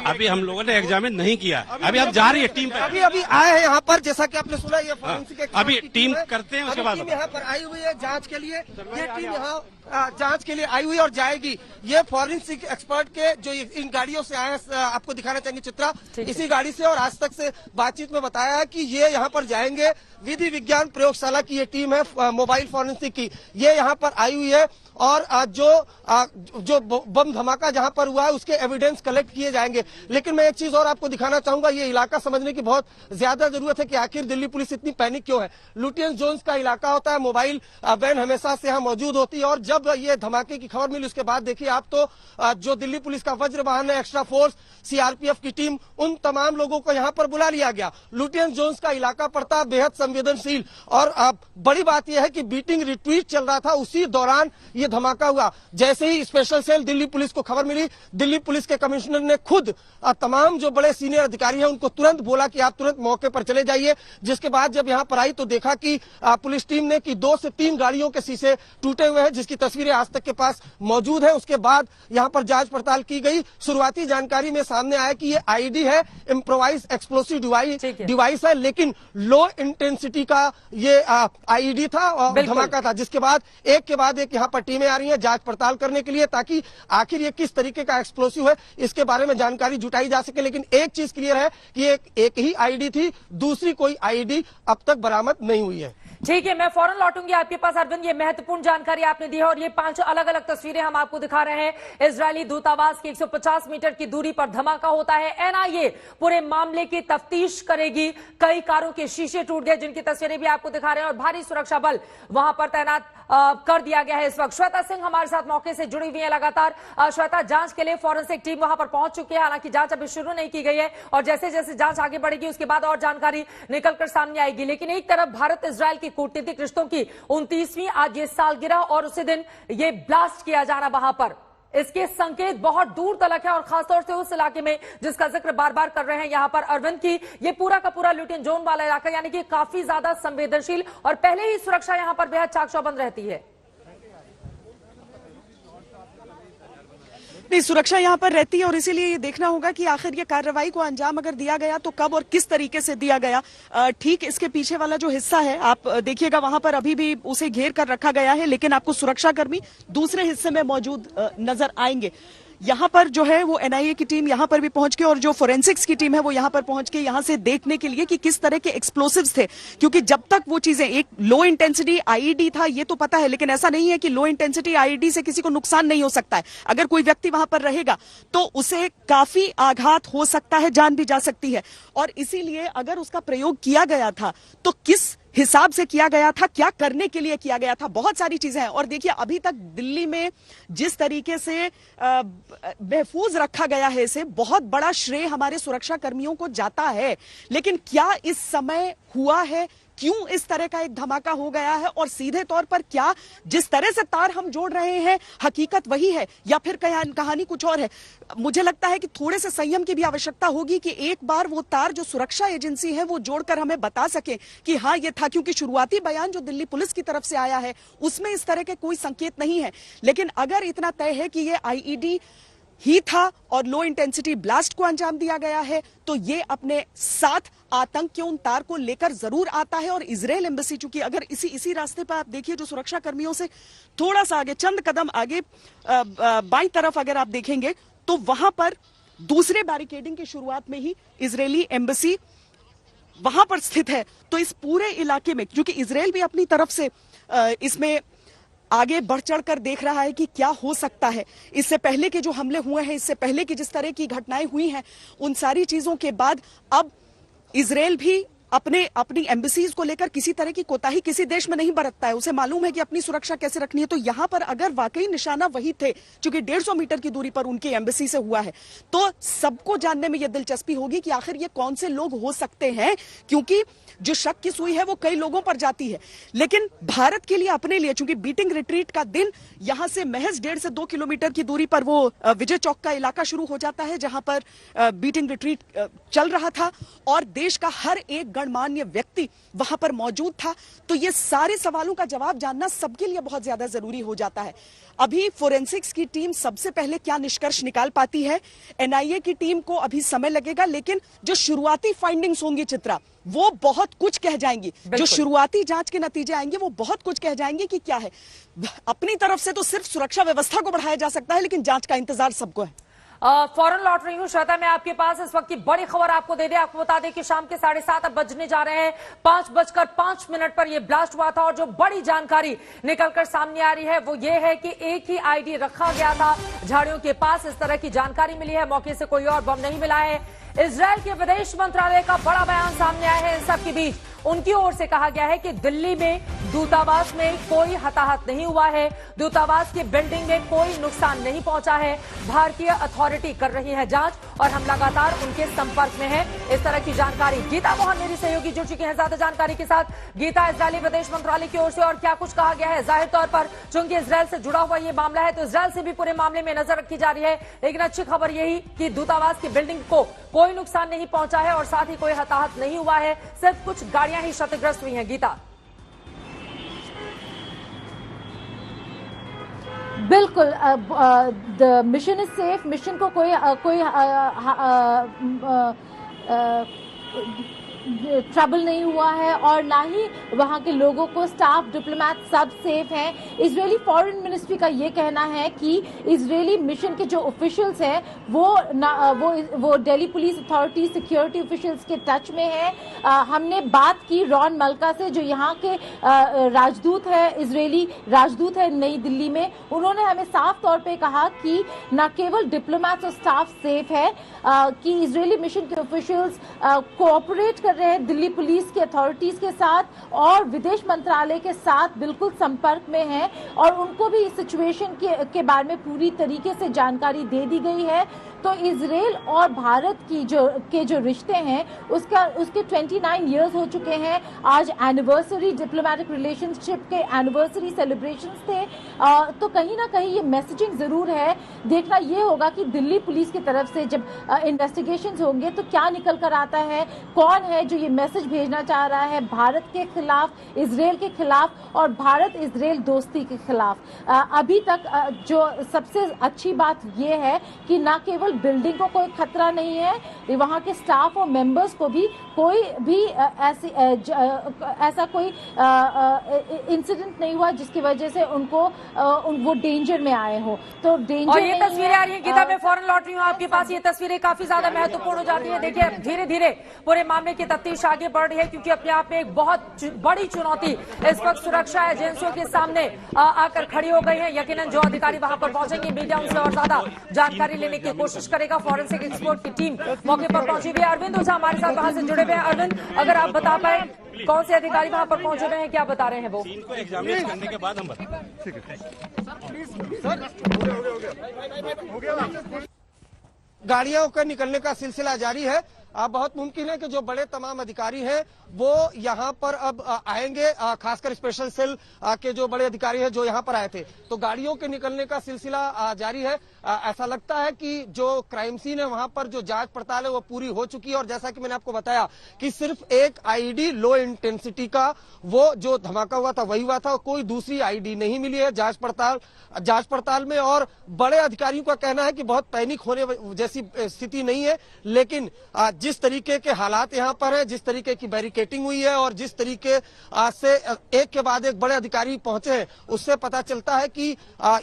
अभी हम लोगों ने एग्जामिन नहीं किया, अभी आप जा रही है टीम पर, अभी आए हैं यहाँ पर, जैसा कि आपने सुना। ये फॉरेंसिक एक्सपर्ट अभी टीम करते हैं, उसके बाद टीम यहाँ पर आई हुई है जांच के लिए। ये टीम यहाँ जांच के लिए आई हुई और जाएगी। ये फॉरेंसिक एक्सपर्ट के जो इन गाड़ियों से आए हैं, आपको दिखाना चाहेंगे चित्रा, इसी गाड़ी से। और आज तक से बातचीत में बताया है कि ये यहाँ पर जाएंगे। विधि विज्ञान प्रयोगशाला की ये टीम है मोबाइल फॉरेंसिक की, ये यहाँ पर आई हुई है। और जो बम धमाका जहां पर हुआ है उसके एविडेंस कलेक्ट किए जाएंगे। लेकिन मैं एक चीज और आपको दिखाना चाहूंगा, ये इलाका समझने की बहुत ज्यादा जरूरत है कि आखिर दिल्ली पुलिस इतनी पैनिक क्यों है। लुटियन जोन्स का इलाका होता है, मोबाइल वैन हमेशा से यहाँ मौजूद होती है। और जब ये धमाके की खबर मिली उसके बाद देखिए आप तो जो दिल्ली पुलिस का वज्र वाहन है, एक्स्ट्रा फोर्स, सीआरपीएफ की टीम, उन तमाम लोगों को यहाँ पर बुला लिया गया। लुटियन जोन्स का इलाका पड़ता है बेहद संवेदनशील। और बड़ी बात यह है कि बीटिंग रिट्रीट चल रहा था, उसी दौरान ये धमाका हुआ। जैसे ही स्पेशल सेल दिल्ली पुलिस को खबर मिली, दिल्ली पुलिस के कमिश्नर ने खुद तमाम जो बड़े सीनियर अधिकारी हैं उनको तुरंत बोला कि आप तुरंत मौके पर चले जाइए। जिसके बाद जब यहां पर आई तो देखा कि पुलिस टीम ने कि 2 से 3 गाड़ियों के शीशे टूटे हुए हैं, जिसकी तस्वीरें आज तक के पास मौजूद है। उसके बाद यहां पर जांच पड़ताल की गई। शुरुआती जानकारी में सामने आया कि ये आईडी है, इम्प्रोवाइज एक्सप्लोसिव डिवाइस है, लेकिन लो इंटेंसिटी का ये आईडी था और धमाका था। जिसके बाद एक यहाँ पर टीमें आ रही हैं जांच पड़ताल करने के लिए, ताकि आखिर ये किस तरीके का एक्सप्लोसिव है इसके बारे में जानकारी जुटाई जा सके। लेकिन एक चीज क्लियर है कि एक ही आईडी थी, दूसरी कोई आईडी अब तक बरामद नहीं हुई है। ठीक है, मैं फौरन लौटूंगी आपके पास अरविंद। ये महत्वपूर्ण जानकारी आपने दी है और ये 5 अलग अलग तस्वीरें हम आपको दिखा रहे हैं। इजरायली दूतावास की 150 मीटर की दूरी पर धमाका होता है। एनआईए पूरे मामले की तफ्तीश करेगी। कई कारों के शीशे टूट गए, जिनकी तस्वीरें भी आपको दिखा रहे हैं और भारी सुरक्षा बल वहां पर तैनात कर दिया गया है। इस वक्त श्वेता सिंह हमारे साथ मौके से जुड़ी हुई है लगातार। श्वेता, जांच के लिए फॉरेंसिक टीम वहां पर पहुंच चुकी है, हालांकि जांच अभी शुरू नहीं की गई है और जैसे जैसे जांच आगे बढ़ेगी उसके बाद और जानकारी निकलकर सामने आएगी। लेकिन एक तरफ भारत इजरायल की कूटनीतिक रिश्तों की 29वीं आज ये सालगिरह और उसी दिन ये ब्लास्ट किया जाना वहां पर, इसके संकेत बहुत दूर तलक है और खासतौर से उस इलाके में जिसका जिक्र बार बार कर रहे हैं यहां पर अरविंद की, ये पूरा का पूरा लुटियन जोन वाला इलाका, यानी कि काफी ज्यादा संवेदनशील और पहले ही सुरक्षा यहां पर बेहद चाक चौबंद रहती है। नहीं, सुरक्षा यहाँ पर रहती है और इसीलिए ये देखना होगा कि आखिर ये कार्रवाई को अंजाम अगर दिया गया तो कब और किस तरीके से दिया गया। ठीक इसके पीछे वाला जो हिस्सा है आप देखिएगा, वहां पर अभी भी उसे घेर कर रखा गया है, लेकिन आपको सुरक्षाकर्मी दूसरे हिस्से में मौजूद नजर आएंगे। यहाँ पर जो है वो एनआईए की टीम यहाँ पर भी पहुंच के और जो फोरेंसिक्स की टीम है वो यहाँ पर पहुंच के यहाँ से देखने के लिए कि किस तरह के एक्सप्लोसिव्स थे, क्योंकि जब तक वो चीजें, एक लो इंटेंसिटी आईईडी था ये तो पता है, लेकिन ऐसा नहीं है कि लो इंटेंसिटी आईईडी से किसी को नुकसान नहीं हो सकता है। अगर कोई व्यक्ति वहां पर रहेगा तो उसे काफी आघात हो सकता है, जान भी जा सकती है। और इसीलिए अगर उसका प्रयोग किया गया था तो किस हिसाब से किया गया था, क्या करने के लिए किया गया था, बहुत सारी चीजें हैं। और देखिए अभी तक दिल्ली में जिस तरीके से महफूज रखा गया है इसे, बहुत बड़ा श्रेय हमारे सुरक्षा कर्मियों को जाता है। लेकिन क्या इस समय हुआ है, क्यों इस तरह का एक धमाका हो गया है, और सीधे तौर पर क्या जिस तरह से तार हम जोड़ रहे हैं हकीकत वही है या फिर कहानी कुछ और है। मुझे लगता है कि थोड़े से संयम की भी आवश्यकता होगी कि एक बार वो तार जो सुरक्षा एजेंसी है वो जोड़कर हमें बता सके कि हाँ ये था, क्योंकि शुरुआती बयान जो दिल्ली पुलिस की तरफ से आया है उसमें इस तरह के कोई संकेत नहीं है। लेकिन अगर इतना तय है कि ये आईईडी ही था और लो इंटेंसिटी ब्लास्ट को अंजाम दिया गया है, तो ये अपने साथ आतंक के उन तार को लेकर जरूर आता है। और इजराइल एम्बेसी, चूंकि अगर इसी रास्ते पर आप देखिए, जो सुरक्षा कर्मियों से थोड़ा सा आगे, चंद कदम आगे बाईं तरफ अगर आप देखेंगे तो वहां पर दूसरे बैरिकेडिंग की शुरुआत में ही इजरायली एम्बेसी वहां पर स्थित है। तो इस पूरे इलाके में, क्योंकि इजराइल भी अपनी तरफ से इसमें आगे बढ़ चढ़कर देख रहा है कि क्या हो सकता है। इससे पहले के जो हमले हुए हैं, इससे पहले की जिस तरह की घटनाएं हुई हैं, उन सारी चीजों के बाद अब इजराइल भी अपनी एम्बेसीज को लेकर किसी तरह की कोताही किसी देश में नहीं बरतता है। उसे मालूम है कि अपनी सुरक्षा कैसे रखनी है। तो यहां पर अगर वाकई निशाना वही थे, क्योंकि 150 मीटर की दूरी पर उनकी एम्बेसी से हुआ है, तो सबको जानने में यह दिलचस्पी होगी कि आखिर ये कौन से लोग हो सकते हैं, क्योंकि जो शक की सुई है वो कई लोगों पर जाती है। लेकिन भारत के लिए, अपने लिए, चूंकि बीटिंग रिट्रीट का दिन यहां से महज 1.5 से 2 किलोमीटर की दूरी पर वो विजय चौक का इलाका शुरू हो जाता है जहां पर बीटिंग रिट्रीट चल रहा था और देश का हर एक गणमान्य व्यक्ति वहां पर मौजूद था। तो ये सारे सवालों का जवाब जानना सबके लिए बहुत ज्यादा जरूरी हो जाता है। अभी फोरेंसिक्स की टीम सबसे पहले क्या निष्कर्ष निकाल पाती है, एनआईए की टीम को अभी समय लगेगा, लेकिन जो शुरुआती फाइंडिंग्स होंगी चित्रा, वो बहुत कुछ कह जाएंगी। जो शुरुआती जांच के नतीजे आएंगे वो बहुत कुछ कह जाएंगे कि क्या है। अपनी तरफ से तो सिर्फ सुरक्षा व्यवस्था को बढ़ाया जा सकता है, लेकिन जांच का इंतजार सबको है। फौरन लौट रही हूँ श्वेता, मैं आपके पास इस वक्त की बड़ी खबर आपको दे दें। आपको बता दें कि शाम के 7:30 अब बजने जा रहे हैं, 5:05 पर यह ब्लास्ट हुआ था। और जो बड़ी जानकारी निकलकर सामने आ रही है वो ये है कि एक ही आईडी रखा गया था झाड़ियों के पास, इस तरह की जानकारी मिली है। मौके से कोई और बम नहीं मिला है। इजरायल के विदेश मंत्रालय का बड़ा बयान सामने आया है। इन सब के बीच उनकी ओर से कहा गया है कि दिल्ली में दूतावास में कोई हताहत नहीं हुआ है, दूतावास की बिल्डिंग में कोई नुकसान नहीं पहुंचा है। भारतीय अथॉरिटी कर रही है जांच और हम लगातार उनके संपर्क में हैं। इस तरह की जानकारी गीता मोहन मेरी सहयोगी जुड़ चुकी हैं ज्यादा जानकारी के साथ। गीता, इजरायली विदेश मंत्रालय की ओर से और क्या कुछ कहा गया है? जाहिर तौर पर चूंकि इजरायल से जुड़ा हुआ ये मामला है तो इजरायल से भी पूरे मामले में नजर रखी जा रही है। लेकिन अच्छी खबर यही कि दूतावास की बिल्डिंग को कोई नुकसान नहीं पहुंचा है और साथ ही कोई हताहत नहीं हुआ है, सिर्फ कुछ गाड़ियां ही क्षतिग्रस्त हुई हैं। गीता, बिल्कुल, the mission is safe. Mission को कोई ट्रबल नहीं हुआ है और ना ही वहां के लोगों को, स्टाफ, डिप्लोमेट सब सेफ हैं। इजरायली फॉरेन मिनिस्ट्री का ये कहना है कि इजरायली मिशन के जो ऑफिशियल्स हैं वो Delhi police authority, security officials के टच में हैं। हमने बात की रॉन मल्का से, जो यहाँ के राजदूत है, इजरायली राजदूत है नई दिल्ली में। उन्होंने हमें साफ तौर पे कहा कि न केवल डिप्लोमेट्स और स्टाफ सेफ है, कि इजरायली मिशन के ऑफिशियल्स कोऑपरेट कर रहे हैं दिल्ली पुलिस के अथॉरिटीज के साथ और विदेश मंत्रालय के साथ बिल्कुल संपर्क में हैं और उनको भी इस सिचुएशन के बारे में पूरी तरीके से जानकारी दे दी गई है। तो इजराइल और भारत की जो रिश्ते हैं उसके 29 इयर्स हो चुके हैं। आज एनिवर्सरी, डिप्लोमेटिक रिलेशनशिप के एनिवर्सरी सेलिब्रेशंस थे। तो कहीं ना कहीं ये मैसेजिंग जरूर है। देखना ये होगा कि दिल्ली पुलिस की तरफ से जब इन्वेस्टिगेशंस होंगे तो क्या निकल कर आता है, कौन है जो ये मैसेज भेजना चाह रहा है भारत के खिलाफ, इजराइल के खिलाफ और भारत इजराइल दोस्ती के खिलाफ। अभी तक जो सबसे अच्छी बात ये है कि ना केवल बिल्डिंग को कोई खतरा नहीं है, वहां के स्टाफ और मेंबर्स को भी कोई भी ऐसा कोई इंसिडेंट नहीं हुआ जिसकी वजह से वो डेंजर में आए हो। तो डेंजर और ये तस्वीरें आ रही हैं गीता, मैं फौरन लौट रही हूँ आपके पास। ये तस्वीरें काफी ज्यादा महत्वपूर्ण हो जाती है। देखिए धीरे धीरे पूरे मामले की तफ्तीश आगे बढ़ रही है, क्योंकि अपने आप में एक बहुत बड़ी चुनौती इस वक्त सुरक्षा एजेंसियों के सामने आकर खड़ी हो गई है। यकीनन जो अधिकारी वहां पर पहुंचेंगे, मीडिया उनसे और ज्यादा जानकारी लेने की कोशिश करेगा। फॉरेंसिक एक्सपर्ट की टीम मौके पर पहुंची हुई है। अरविंद ओझा हमारे साथ वहां से जुड़े हुए हैं। अरविंद, अगर आप बता पाए कौन से अधिकारी वहां पर पहुंचे हुए हैं, क्या बता रहे हैं वो? इनको एग्जामिन करने के बाद हम गाड़ियों के निकलने का सिलसिला जारी है। बहुत मुमकिन है कि जो बड़े तमाम अधिकारी हैं वो यहाँ पर अब आएंगे, खासकर स्पेशल सेल के जो बड़े अधिकारी हैं जो यहाँ पर आए थे। तो गाड़ियों के निकलने का सिलसिला जारी है। ऐसा लगता है कि जो क्राइम सीन है वहां पर जो जांच पड़ताल है वो पूरी हो चुकी है। और जैसा कि मैंने आपको बताया कि सिर्फ एक आईडी लो इंटेंसिटी का वो जो धमाका हुआ था वही हुआ था, कोई दूसरी आईडी नहीं मिली है जांच पड़ताल में। और बड़े अधिकारियों का कहना है कि बहुत पैनिक होने जैसी स्थिति नहीं है, लेकिन जिस तरीके के हालात यहाँ पर है, जिस तरीके की बैरिकेटिंग हुई है और जिस तरीके से एक के बाद एक बड़े अधिकारी पहुंचे हैं, उससे पता चलता है कि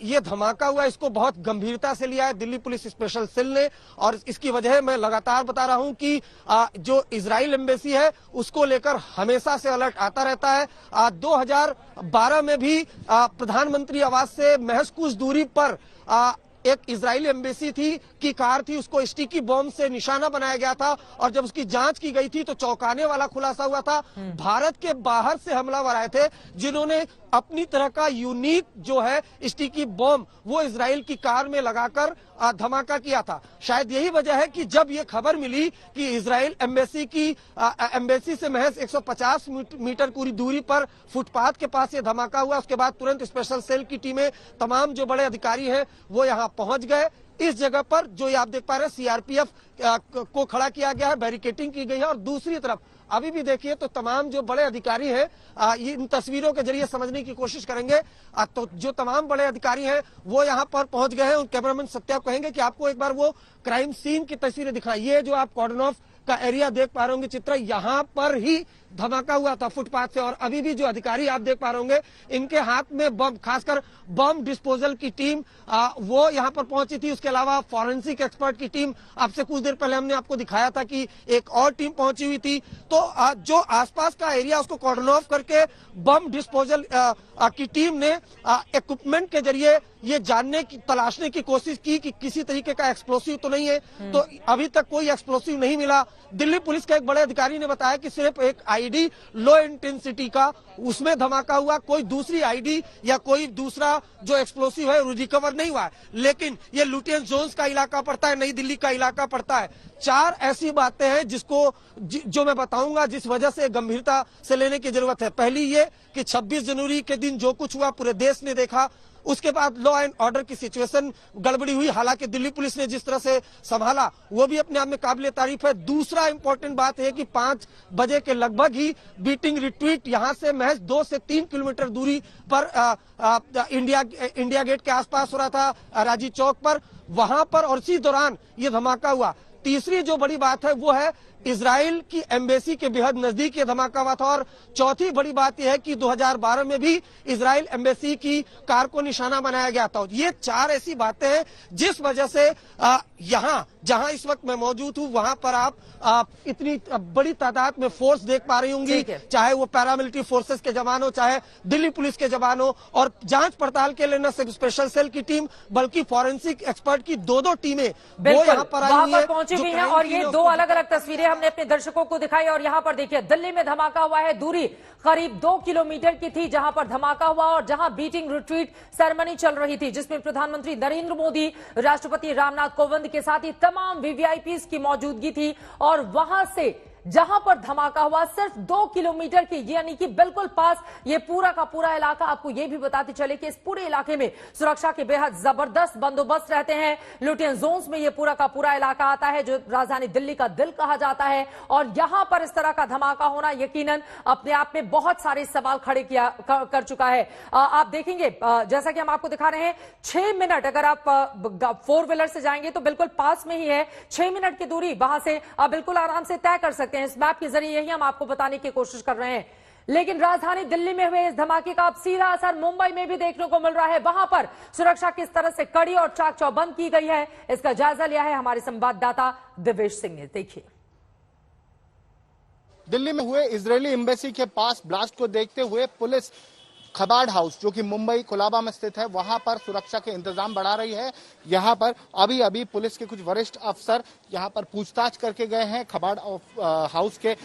ये धमाका हुआ, इसको बहुत गंभीरता से लिया है दिल्ली पुलिस स्पेशल सेल ने। और इसकी वजह मैं लगातार बता रहा हूं कि जो इजराइल एम्बेसी है उसको लेकर हमेशा से अलर्ट आता रहता है। 2012 में भी प्रधानमंत्री आवास से महज कुछ दूरी पर एक इजरायली एम्बेसी की कार थी, उसको स्टिकी बॉम्ब से निशाना बनाया गया था। और जब उसकी जांच की गई थी तो चौंकाने वाला खुलासा हुआ था। भारत के बाहर से हमलावर आए थे जिन्होंने अपनी तरह का यूनिक जो है स्टिकी बॉम्ब वो इजराइल की कार में लगाकर धमाका किया था। शायद यही वजह है कि जब ये खबर मिली कि इजराइल एम्बेसी से महज 150 मीटर की दूरी पर फुटपाथ के पास ये धमाका हुआ, उसके बाद तुरंत स्पेशल सेल की टीमें, तमाम जो बड़े अधिकारी हैं वो यहाँ पहुंच गए। इस जगह पर जो ये आप देख पा रहे हैं सीआरपीएफ को खड़ा किया गया है, बैरिकेटिंग की गई है। और दूसरी तरफ अभी भी देखिए तो तमाम जो बड़े अधिकारी हैं, इन तस्वीरों के जरिए समझने की कोशिश करेंगे। तो जो तमाम बड़े अधिकारी हैं वो यहाँ पर पहुंच गए हैं। कैमरामैन सत्या कहेंगे कि आपको एक बार वो क्राइम सीन की तस्वीरें दिखाएं। ये जो आप कॉर्डन ऑफ का एरिया देख पा रहे होंगे चित्र, यहाँ पर ही धमाका हुआ था फुटपाथ से। और अभी भी जो अधिकारी आप देख पा रहे होंगे इनके हाथ में बम, खासकर बम डिस्पोजल की टीम वो यहाँ पर पहुंची थी। उसके अलावा फॉरेंसिक एक्सपर्ट की टीम, आपसे कुछ देर पहले हमने आपको दिखाया था कि एक और टीम पहुंची हुई थी। तो जो आसपास का एरिया उसको कॉर्डन ऑफ करके बम डिस्पोजल की टीम ने इक्विपमेंट के जरिए ये तलाशने की कोशिश की कि किसी तरीके का एक्सप्लोसिव तो नहीं है। तो अभी तक कोई एक्सप्लोसिव नहीं मिला। दिल्ली पुलिस के एक बड़े अधिकारी ने बताया कि सिर्फ एक आईडी लो इंटेंसिटी का उसमें धमाका हुआ, कोई दूसरी आईडी या कोई दूसरा जो एक्सप्लोसिव है रिकवर नहीं हुआ है। लेकिन ये लुटियंस जोन्स का इलाका पड़ता है, नई दिल्ली का इलाका पड़ता है। 4 ऐसी बातें हैं जो मैं बताऊंगा जिस वजह से गंभीरता से लेने की जरूरत है। पहली ये कि 26 जनवरी के दिन जो कुछ हुआ पूरे देश ने देखा, उसके बाद लॉ एंड ऑर्डर की सिचुएशन गड़बड़ी हुई। हालांकि दिल्ली पुलिस ने जिस तरह से संभाला वो भी अपने आप में काबिले तारीफ है। दूसरा इंपॉर्टेंट बात है कि 5 बजे के लगभग ही बीटिंग रिट्रीट यहाँ से महज 2 से 3 किलोमीटर दूरी पर इंडिया गेट के आसपास हो रहा था, राजीव चौक पर, वहां पर, और इसी दौरान ये धमाका हुआ। तीसरी जो बड़ी बात है वो है इजराइल की एम्बेसी के बेहद नजदीक ये धमाका हुआ था। और चौथी बड़ी बात यह है कि 2012 में भी इजराइल एम्बेसी की कार को निशाना बनाया गया था। ये 4 ऐसी बातें हैं जिस वजह से यहाँ जहां इस वक्त मैं मौजूद हूँ वहां पर आप इतनी बड़ी तादाद में फोर्स देख पा रही होंगी, चाहे वो पैरामिलिट्री फोर्सेस के जवान हो, चाहे दिल्ली पुलिस के जवान हो। और जांच पड़ताल के लिए न सिर्फ स्पेशल सेल की टीम बल्कि फॉरेंसिक एक्सपर्ट की 2 टीमें वो यहाँ पर आई हुई पहुंची हुई है। और ये 2 अलग अलग तस्वीरें हमने अपने दर्शकों को दिखाई। और यहाँ पर देखिए दिल्ली में धमाका हुआ है, दूरी करीब 2 किलोमीटर की थी जहां पर धमाका हुआ और जहां बीटिंग रिट्रीट सेरेमनी चल रही थी, जिसमें प्रधानमंत्री नरेंद्र मोदी, राष्ट्रपति रामनाथ कोविंद के साथ ही तमाम वीवीआईपीज की मौजूदगी थी। और वहां से जहां पर धमाका हुआ सिर्फ 2 किलोमीटर की, यानी कि बिल्कुल पास ये पूरा का पूरा इलाका। आपको ये भी बताते चले कि इस पूरे इलाके में सुरक्षा के बेहद जबरदस्त बंदोबस्त रहते हैं। लुटियन जोन्स में ये पूरा का पूरा इलाका आता है जो राजधानी दिल्ली का दिल कहा जाता है, और यहां पर इस तरह का धमाका होना यकीनन अपने आप में बहुत सारे सवाल खड़े कर चुका है। आप देखेंगे जैसा कि हम आपको दिखा रहे हैं, 6 मिनट अगर आप 4 व्हीलर से जाएंगे तो बिल्कुल पास में ही है, 6 मिनट की दूरी वहां से आप बिल्कुल आराम से तय कर सकते हैं। इस मैप के जरिए यही हम आपको बताने की कोशिश कर रहे हैं। लेकिन राजधानी दिल्ली में हुए इस धमाके का अब सीधा असर मुंबई में भी देखने को मिल रहा है। वहां पर सुरक्षा किस तरह से कड़ी और चाक चौबंद की गई है, इसका जायजा लिया है हमारे संवाददाता दिवेश सिंह ने। देखिए, दिल्ली में हुए इजरायली एम्बेसी के पास ब्लास्ट को देखते हुए पुलिस खबाड़ हाउस जो कि मुंबई कोलाबा में स्थित है वहां पर सुरक्षा के इंतजाम बढ़ा रही है। यहां पर अभी पुलिस के कुछ वरिष्ठ अफसर यहां पर पूछताछ करके गए हैं। खबाड़ हाउस के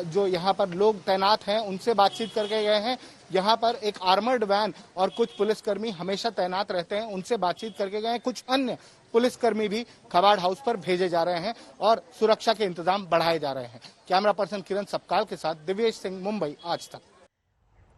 जो यहां पर लोग तैनात हैं उनसे बातचीत करके गए हैं। यहां पर एक आर्मर्ड वैन और कुछ पुलिसकर्मी हमेशा तैनात रहते हैं, उनसे बातचीत करके गए हैं। कुछ अन्य पुलिसकर्मी भी खबाड़ हाउस पर भेजे जा रहे हैं और सुरक्षा के इंतजाम बढ़ाए जा रहे हैं। कैमरा पर्सन किरण सपकाल के साथ दिवेश सिंह, मुंबई, आज तक।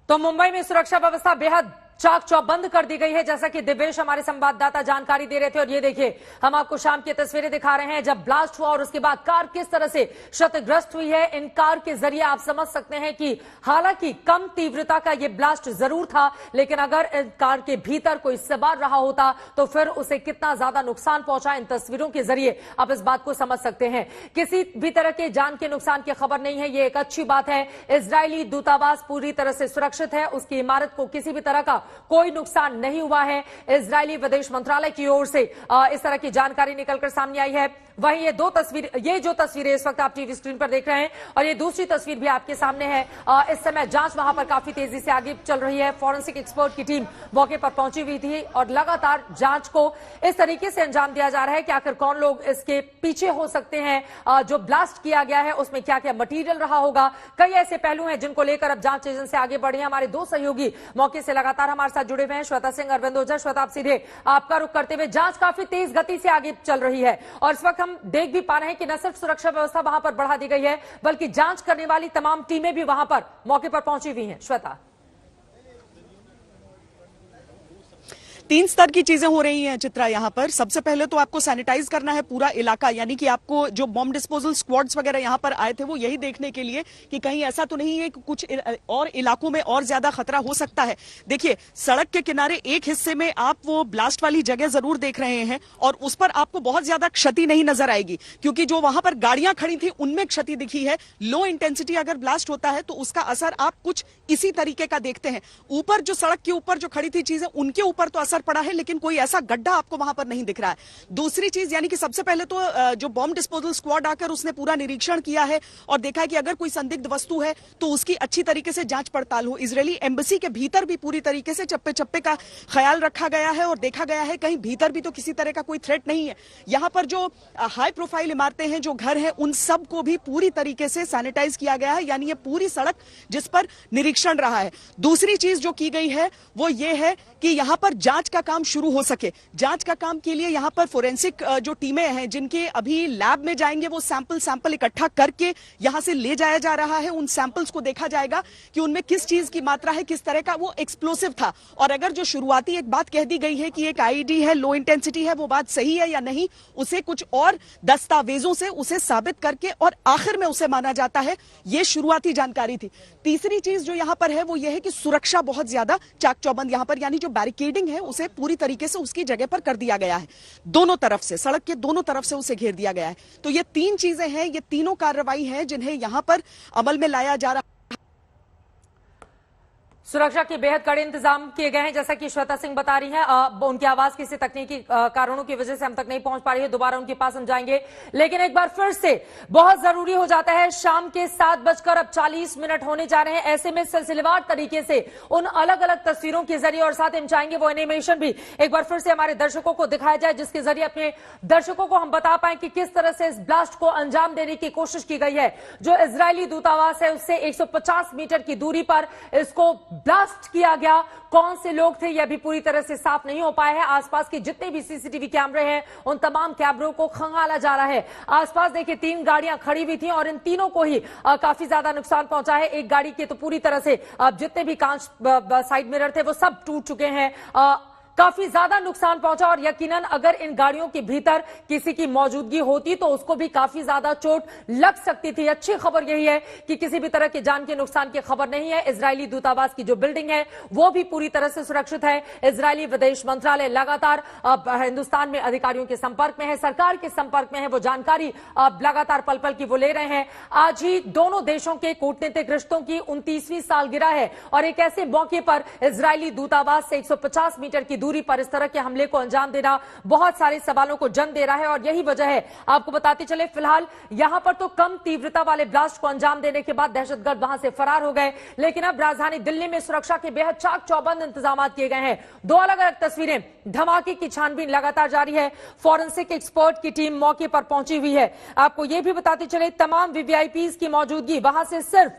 तो मुंबई में सुरक्षा व्यवस्था बेहद चाक चौबंद कर दी गई है, जैसा कि दिवेश हमारे संवाददाता जानकारी दे रहे थे। और ये देखिए, हम आपको शाम की तस्वीरें दिखा रहे हैं जब ब्लास्ट हुआ और उसके बाद कार किस तरह से क्षतिग्रस्त हुई है। इन कार के जरिए आप समझ सकते हैं कि हालांकि कम तीव्रता का ये ब्लास्ट जरूर था, लेकिन अगर कार के भीतर कोई सवार रहा होता तो फिर उसे कितना ज्यादा नुकसान पहुंचा, इन तस्वीरों के जरिए आप इस बात को समझ सकते हैं। किसी भी तरह के जान के नुकसान की खबर नहीं है, ये एक अच्छी बात है। इजरायली दूतावास पूरी तरह से सुरक्षित है, उसकी इमारत को किसी भी तरह का कोई नुकसान नहीं हुआ है। इजरायली विदेश मंत्रालय की ओर से इस तरह की जानकारी निकलकर सामने आई है। वहीं ये जो तस्वीरें इस वक्त आप टीवी स्क्रीन पर देख रहे हैं और ये दूसरी तस्वीर भी आपके सामने है। इस समय जांच वहां पर काफी तेजी से आगे चल रही है। फॉरेंसिक एक्सपर्ट की टीम मौके पर पहुंची हुई थी और लगातार जांच को इस तरीके से अंजाम दिया जा रहा है कि आखिर कौन लोग इसके पीछे हो सकते हैं। जो ब्लास्ट किया गया है उसमें क्या क्या मटीरियल रहा होगा, कई ऐसे पहलू हैं जिनको लेकर अब जांच एजेंसी आगे बढ़ी है। हमारे 2 सहयोगी मौके से लगातार हमारे साथ जुड़े हुए हैं, श्वेता सिंह, अरविंद ओझा। श्वेता, आप सीधे आपका रुख करते हुए, जांच काफी तेज गति से आगे चल रही है और इस वक्त हम देख भी पा रहे हैं कि न सिर्फ सुरक्षा व्यवस्था वहां पर बढ़ा दी गई है बल्कि जांच करने वाली तमाम टीमें भी वहां पर मौके पर पहुंची हुई हैं। श्वेता, 3 स्तर की चीजें हो रही हैं चित्रा। यहाँ पर सबसे पहले तो आपको सैनिटाइज करना है पूरा इलाका, यानी कि आपको जो बॉम्ब डिस्पोजल स्क्वाड्स वगैरह यहाँ पर आए थे वो यही देखने के लिए कि कहीं ऐसा तो नहीं है कि कुछ और इलाकों में और ज्यादा खतरा हो सकता है। देखिए, सड़क के किनारे एक हिस्से में आप वो ब्लास्ट वाली जगह जरूर देख रहे हैं और उस पर आपको बहुत ज्यादा क्षति नहीं नजर आएगी क्योंकि जो वहां पर गाड़ियां खड़ी थी उनमें क्षति दिखी है। लो इंटेंसिटी अगर ब्लास्ट होता है तो उसका असर आप कुछ इसी तरीके का देखते हैं। ऊपर जो सड़क के ऊपर जो खड़ी थी चीजें उनके ऊपर तो असर पड़ा है, लेकिन कोई ऐसा गड्ढा आपको वहां पर नहीं दिख रहा है। दूसरी चीज, यानी कि सबसे पहले तो जो बॉम्ब डिस्पोजल स्क्वाड आकर उसने पूरा निरीक्षण किया है और देखा है कि अगर कोई संदिग्ध वस्तु है तो उसकी अच्छी तरीके से जांच पड़ताल हो। इजरायली एम्बेसी के भीतर भी पूरी तरीके से चप्पे चप्पे का ख्याल रखा गया है और देखा गया है कहीं भीतर भी तो किसी तरह का कोई थ्रेट नहीं है। यहां पर जो हाई प्रोफाइल इमारतें हैं, जो घर हैं, उन सब को भी पूरी तरीके से सैनिटाइज किया गया है, यानी ये पूरी सड़क जिस पर निरीक्षण रहा है। दूसरी चीज जो की गई है वो ये है कि यहां पर जांच का काम शुरू हो सके। जांच का काम के लिए यहां पर फोरेंसिक जो टीमें हैं जिनके अभी लैब में जाएंगे, वो सैंपल इकट्ठा करके यहां से ले जाया जा रहा है। उन सैंपल्स को देखा जाएगा कि उनमें किस चीज की मात्रा है, किस तरह का वो एक्सप्लोसिव था। और अगर जो शुरुआती एक बात कह दी गई है कि एक आईईडी है, लो इंटेंसिटी है, वो बात सही है या नहीं, उसे कुछ और दस्तावेजों से उसे साबित करके और आखिर में उसे माना जाता है। ये शुरुआती जानकारी थी। तीसरी चीज जो यहां पर है वो ये है कि सुरक्षा बहुत ज्यादा चाक चौबंद यहां पर, यानी जो बैरिकेडिंग है उसे पूरी तरीके से उसकी जगह पर कर दिया गया है। दोनों तरफ से, सड़क के दोनों तरफ से उसे घेर दिया गया है। तो ये 3 चीजें हैं, ये तीनों कार्रवाई हैं जिन्हें यहां पर अमल में लाया जा रहा है। सुरक्षा के बेहद कड़े इंतजाम किए गए हैं, जैसा कि श्वेता सिंह बता रही हैं। उनकी आवाज किसी तकनीकी कारणों की वजह से हम तक नहीं पहुंच पा रही है, दोबारा उनके पास हम जाएंगे। लेकिन एक बार फिर से बहुत जरूरी हो जाता है, शाम के 7:40 होने जा रहे हैं। ऐसे में सिलसिलेवार तरीके से उन अलग अलग तस्वीरों के जरिए और साथ हम चाहेंगे वो एनिमेशन भी एक बार फिर से हमारे दर्शकों को दिखाया जाए, जिसके जरिए अपने दर्शकों को हम बता पाए कि किस तरह से इस ब्लास्ट को अंजाम देने की कोशिश की गई है। जो इजरायली दूतावास है उससे 150 मीटर की दूरी पर इसको ब्लास्ट किया गया। कौन से लोग थे यह भी पूरी तरह से साफ नहीं हो पाया है। आसपास के जितने भी सीसीटीवी कैमरे हैं उन तमाम कैमरों को खंगाला जा रहा है। आसपास देखिए 3 गाड़ियां खड़ी हुई थी और इन तीनों को ही काफी ज्यादा नुकसान पहुंचा है। एक गाड़ी के तो पूरी तरह से जितने भी कांच साइड मिरर थे वो सब टूट चुके हैं। काफी ज्यादा नुकसान पहुंचा और यकीनन अगर इन गाड़ियों के भीतर किसी की मौजूदगी होती तो उसको भी काफी ज्यादा चोट लग सकती थी। अच्छी खबर यही है कि किसी भी तरह के जान के नुकसान की खबर नहीं है। इजरायली दूतावास की जो बिल्डिंग है वो भी पूरी तरह से सुरक्षित है। इजरायली विदेश मंत्रालय लगातार हिंदुस्तान में अधिकारियों के संपर्क में है, सरकार के संपर्क में है। वो जानकारी लगातार पल पल की वो ले रहे हैं। आज ही दोनों देशों के कूटनीतिक रिश्तों की 29वीं सालगिरह है और एक ऐसे मौके पर इजरायली दूतावास से 150 मीटर की दूरी पर इस तरह के हमले को अंजाम देना बहुत सारे सवालों को जन्म दे रहा है और यही वजह है। आपको बताते चले फिलहाल यहां पर तो कम तीव्रता वाले ब्लास्ट को अंजाम देने के बाद दहशतगर्द वहां से फरार हो गए, लेकिन अब राजधानी दिल्ली में सुरक्षा के बेहद चाक चौबंद इंतजाम किए गए हैं। 2 अलग अलग तस्वीरें। धमाके की छानबीन लगातार जारी है। फॉरेंसिक एक्सपर्ट की टीम मौके पर पहुंची हुई है। आपको यह भी बताते चले तमाम वीवीआईपीज की मौजूदगी वहां से सिर्फ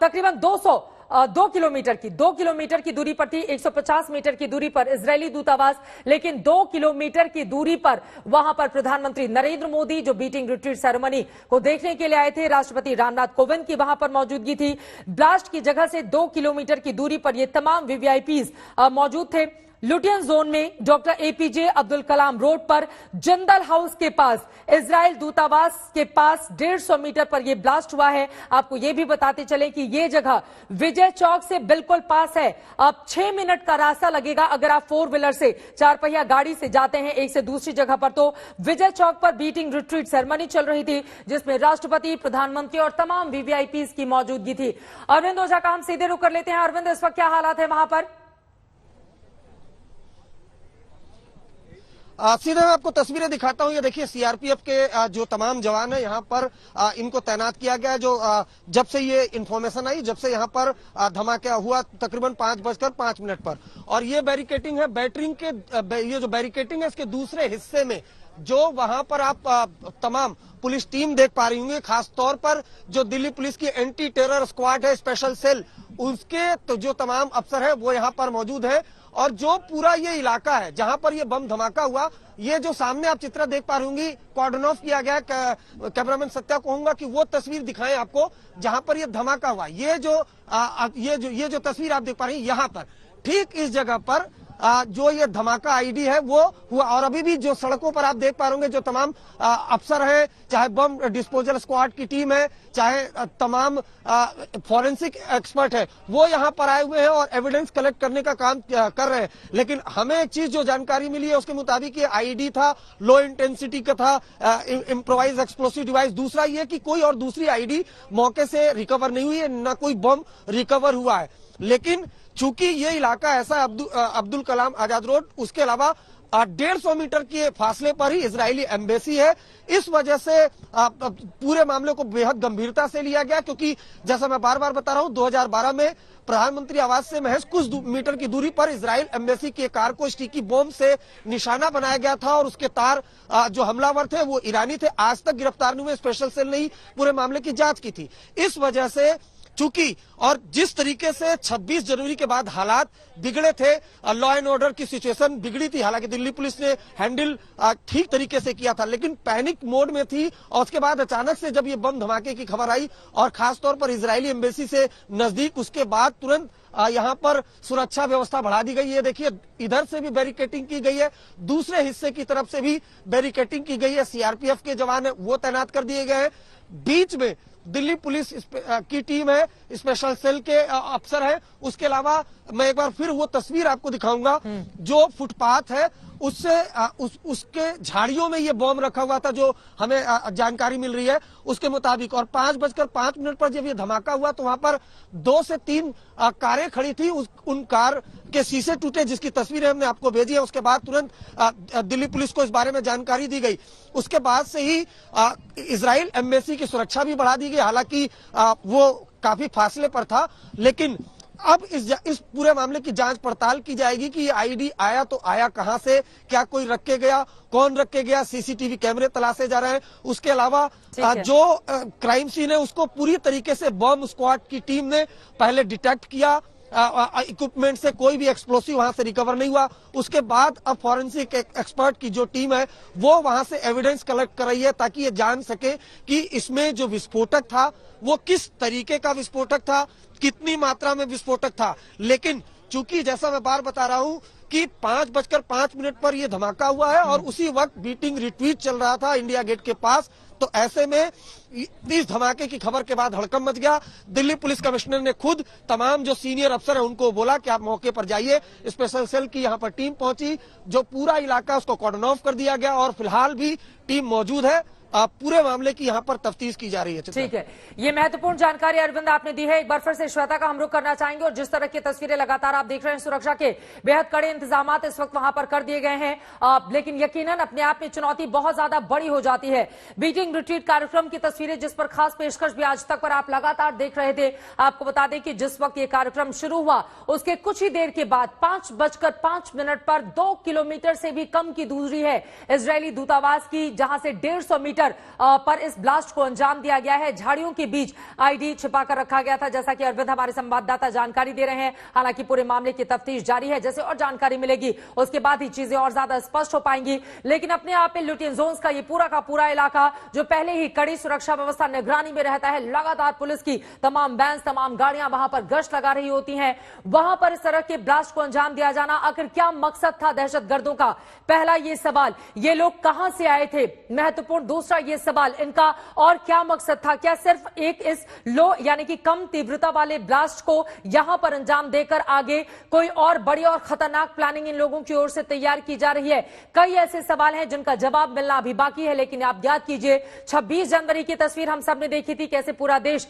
तकरीबन 2 किलोमीटर की दूरी पर थी। 150 मीटर की दूरी पर इजरायली दूतावास, लेकिन 2 किलोमीटर की दूरी पर वहां पर प्रधानमंत्री नरेंद्र मोदी जो बीटिंग रिट्रीट सेरेमनी को देखने के लिए आए थे, राष्ट्रपति रामनाथ कोविंद की वहां पर मौजूदगी थी। ब्लास्ट की जगह से 2 किलोमीटर की दूरी पर ये तमाम वीवीआईपीज मौजूद थे। लुटियन जोन में doctor APJ Abdul Kalam road पर जिंदल हाउस के पास इजरायल दूतावास के पास 150 मीटर पर यह ब्लास्ट हुआ है। आपको यह भी बताते चलें कि यह जगह विजय चौक से बिल्कुल पास है। अब 6 मिनट का रास्ता लगेगा अगर आप 4 व्हीलर से 4 पहिया गाड़ी से जाते हैं एक से दूसरी जगह पर। तो विजय चौक पर बीटिंग रिट्रीट सेरेमनी चल रही थी जिसमें राष्ट्रपति, प्रधानमंत्री और तमाम वीवीआईपीज की मौजूदगी थी। अरविंद ओझा का हम सीधे रुख कर लेते हैं। अरविंद, इस वक्त क्या हालात है वहां पर? सीधे मैं आपको तस्वीरें दिखाता हूं। ये देखिए सीआरपीएफ के जो तमाम जवान है यहाँ पर इनको तैनात किया गया है। जो जब से ये इन्फॉर्मेशन आई, जब से यहाँ पर धमाका हुआ तकरीबन 5:05 पर, और ये बैरिकेटिंग है बैटरिंग के, ये जो बैरिकेटिंग है इसके दूसरे हिस्से में जो वहां पर आप तमाम पुलिस टीम देख पा रही होंगे, खास तौर पर जो दिल्ली पुलिस की एंटी टेरर स्क्वाड है, स्पेशल सेल, उसके तो जो तमाम अफसर है वो यहाँ पर मौजूद है। और जो पूरा ये इलाका है जहां पर ये बम धमाका हुआ, ये जो सामने आप चित्र देख पा रही होंगी, कॉर्डन ऑफ किया गया। कैमरामैन सत्या कहूंगा कि वो तस्वीर दिखाएं आपको जहां पर ये धमाका हुआ। ये जो तस्वीर आप देख पा रही हैं, यहाँ पर ठीक इस जगह पर जो ये धमाका आईडी है वो हुआ। और अभी भी जो सड़कों पर आप देख पा रहे होंगे, जो तमाम अफसर हैं, चाहे बम डिस्पोजल स्क्वाड की टीम है, चाहे तमाम फॉरेंसिक एक्सपर्ट है, वो यहाँ पर आए हुए हैं और एविडेंस कलेक्ट करने का काम कर रहे हैं। लेकिन हमें एक चीज जो जानकारी मिली है उसके मुताबिक ये आईडी था, लो इंटेंसिटी का था, इम्प्रोवाइज एक्सप्लोसिव डिवाइस। दूसरा ये कि कोई और दूसरी आईडी मौके से रिकवर नहीं हुई है, न कोई बम रिकवर हुआ है। लेकिन चूंकि ये इलाका ऐसा अब्दुल कलाम आजाद रोड, उसके अलावा 150 मीटर के फासले पर ही इजरायली एम्बेसी है, इस वजह से पूरे मामले को बेहद गंभीरता से लिया गया। क्योंकि जैसा मैं बार बार बता रहा हूं, 2012 में प्रधानमंत्री आवास से महज कुछ मीटर की दूरी पर इजराइल एम्बेसी की कार को स्टिकी बॉम्ब से निशाना बनाया गया था और उसके तार जो हमलावर थे वो ईरानी थे। आज तक गिरफ्तार नहीं हुए, स्पेशल सेल ने ही पूरे मामले की जांच की थी। इस वजह से चूंकि और जिस तरीके से 26 जनवरी के बाद हालात बिगड़े थे, लॉ एंड ऑर्डर की सिचुएशन बिगड़ी थी। हालांकि दिल्ली पुलिस ने हैंडल ठीक तरीके से किया था, लेकिन पैनिक मोड में थी। और उसके बाद अचानक से जब ये बम धमाके की खबर आई और खासतौर पर इजरायली एम्बेसी से नजदीक, उसके बाद तुरंत यहाँ पर सुरक्षा व्यवस्था बढ़ा दी गई है। देखिए इधर से भी बैरिकेटिंग की गई है, दूसरे हिस्से की तरफ से भी बैरिकेटिंग की गई है। सीआरपीएफ के जवान है वो तैनात कर दिए गए हैं। बीच में दिल्ली पुलिस की टीम है, स्पेशल सेल के अफसर हैं। उसके अलावा मैं एक बार फिर वो तस्वीर आपको दिखाऊंगा जो फुटपाथ है उससे उसके झाड़ियों में ये बॉम्ब रखा हुआ था, जो हमें जानकारी मिल रही है उसके मुताबिक। और 5:05 पर जब ये धमाका हुआ तो वहां पर 2 से 3 कारें खड़ी थी। उन कार के शीशे टूटे, जिसकी तस्वीरें हमने आपको भेजी है। उसके बाद तुरंत दिल्ली पुलिस को इस बारे में जानकारी दी गई। उसके बाद से ही इजराइल एम्बेसी की सुरक्षा भी बढ़ा दी गई। हालांकि वो काफी फासले पर था, लेकिन अब इस पूरे मामले की जांच पड़ताल की जाएगी कि ये आईडी आया तो आया कहां से, क्या कोई रख के गया, कौन रख के गया, सीसीटीवी कैमरे तलाशे जा रहे हैं। उसके अलावा जो क्राइम सीन है उसको पूरी तरीके से बम स्क्वाड की टीम ने पहले डिटेक्ट किया, इक्विपमेंट से कोई भी एक्सप्लोसिव वहां से रिकवर नहीं हुआ। उसके बाद अब फॉरेंसिक एक्सपर्ट की जो टीम है वो वहां से एविडेंस कलेक्ट कर रही है ताकि ये जान सके कि इसमें जो विस्फोटक था वो किस तरीके का विस्फोटक था, कितनी मात्रा में विस्फोटक था। लेकिन चूंकि जैसा मैं बार बता रहा हूं कि 5:05 पर यह धमाका हुआ है और उसी वक्त बीटिंग रिट्रीट चल रहा था इंडिया गेट के पास, तो ऐसे में इस धमाके की खबर के बाद हड़कंप मच गया। दिल्ली पुलिस कमिश्नर ने खुद तमाम जो सीनियर अफसर है उनको बोला कि आप मौके पर जाइए। स्पेशल सेल की यहां पर टीम पहुंची, जो पूरा इलाका उसको कॉर्डन ऑफ कर दिया गया और फिलहाल भी टीम मौजूद है। पूरे मामले की यहाँ पर तफ्तीश की जा रही है। ठीक है, ये महत्वपूर्ण जानकारी अरविंद आपने दी है। एक बार फिर से श्वेता का हम रुख करना चाहेंगे और जिस तरह की तस्वीरें लगातार आप देख रहे हैं, सुरक्षा के बेहद कड़े इंतजाम इस वक्त वहां पर कर दिए गए हैं, लेकिन यकीनन अपने आप में चुनौती बहुत ज्यादा बड़ी हो जाती है। बीटिंग रिट्रीट कार्यक्रम की तस्वीरें जिस पर खास पेशकश भी आज तक पर आप लगातार देख रहे थे। आपको बता दें कि जिस वक्त ये कार्यक्रम शुरू हुआ उसके कुछ ही देर के बाद 5:05 पर 2 किलोमीटर से भी कम की दूरी है इजरायली दूतावास की, जहां से 150 मीटर पर इस ब्लास्ट को अंजाम दिया गया है। झाड़ियों के बीच आईडी छिपाकर रखा गया था, जैसा कि अरविंद हमारे संवाददाता जानकारी दे रहे हैं। हालांकि पूरे मामले की तफ्तीश जारी है, जैसे और जानकारी मिलेगी उसके बाद ही चीजें और ज्यादा स्पष्ट हो पाएंगी। लेकिन अपने आप में लुटियन जोन्स का ये पूरा का पूरा इलाका जो पहले ही कड़ी सुरक्षा व्यवस्था निगरानी में रहता है, लगातार पुलिस की तमाम बैंस, तमाम गाड़ियां वहां पर गश्त लगा रही होती हैं। वहां पर इस तरह के ब्लास्ट को अंजाम दिया जाना आखिर क्या मकसद था दहशतगर्दों का? पहला ये सवाल, ये लोग कहां से आए थे? महत्वपूर्ण दूसरा ये सवाल, इनका और क्या मकसद था? क्या सिर्फ एक इस लो यानी कि कम तीव्रता वाले ब्लास्ट को यहां पर अंजाम देकर आगे कोई और बड़ी और खतरनाक प्लानिंग इन लोगों की ओर से तैयार की जा रही है? कई ऐसे सवाल हैं जिनका जवाब मिलना अभी बाकी है। लेकिन आप याद कीजिए 26 जनवरी की तस्वीर हम सबने देखी थी, कैसे पूरा देश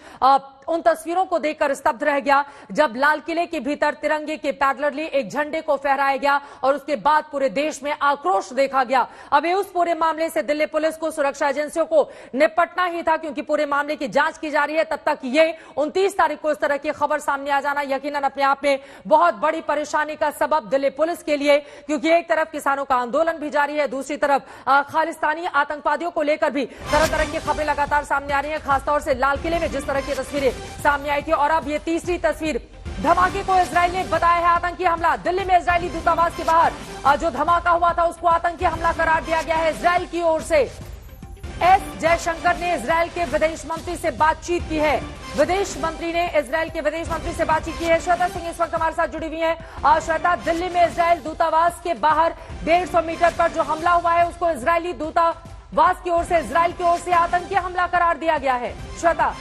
उन तस्वीरों को देखकर स्तब्ध रह गया जब लाल किले के भीतर तिरंगे के पैरेलली एक झंडे को फहराया गया और उसके बाद पूरे देश में आक्रोश देखा गया। अब उस पूरे मामले से दिल्ली पुलिस को, सुरक्षा एजेंसियों को निपटना ही था, क्योंकि पूरे मामले की जांच की जा रही है। तब तक ये 29 तारीख को इस तरह की खबर सामने आ जाना यकीनन अपने आप में बहुत बड़ी परेशानी का सबब दिल्ली पुलिस के लिए, क्योंकि एक तरफ किसानों का आंदोलन भी जारी है, दूसरी तरफ खालिस्तानी आतंकवादियों को लेकर भी तरह तरह की खबरें लगातार सामने आ रही है, खासतौर से लाल किले में जिस तरह की तस्वीरें सामने आई थी। और अब ये तीसरी तस्वीर, धमाके को इजराइल ने बताया है आतंकी हमला। दिल्ली में इजरायली दूतावास के बाहर जो धमाका हुआ था उसको आतंकी हमला करार दिया गया है इजराइल की ओर से। एस जयशंकर ने इजराइल के विदेश मंत्री से बातचीत की है। विदेश मंत्री ने इजराइल के विदेश मंत्री से बातचीत की है। श्वेता सिंह इस वक्त हमारे साथ जुड़ी हुई हैं। श्वेता, दिल्ली में इजराइल दूतावास के बाहर 150 मीटर पर जो हमला हुआ है उसको इजरायली दूतावास की ओर से, इजराइल की ओर से आतंकी हमला करार दिया गया है। श्वेता।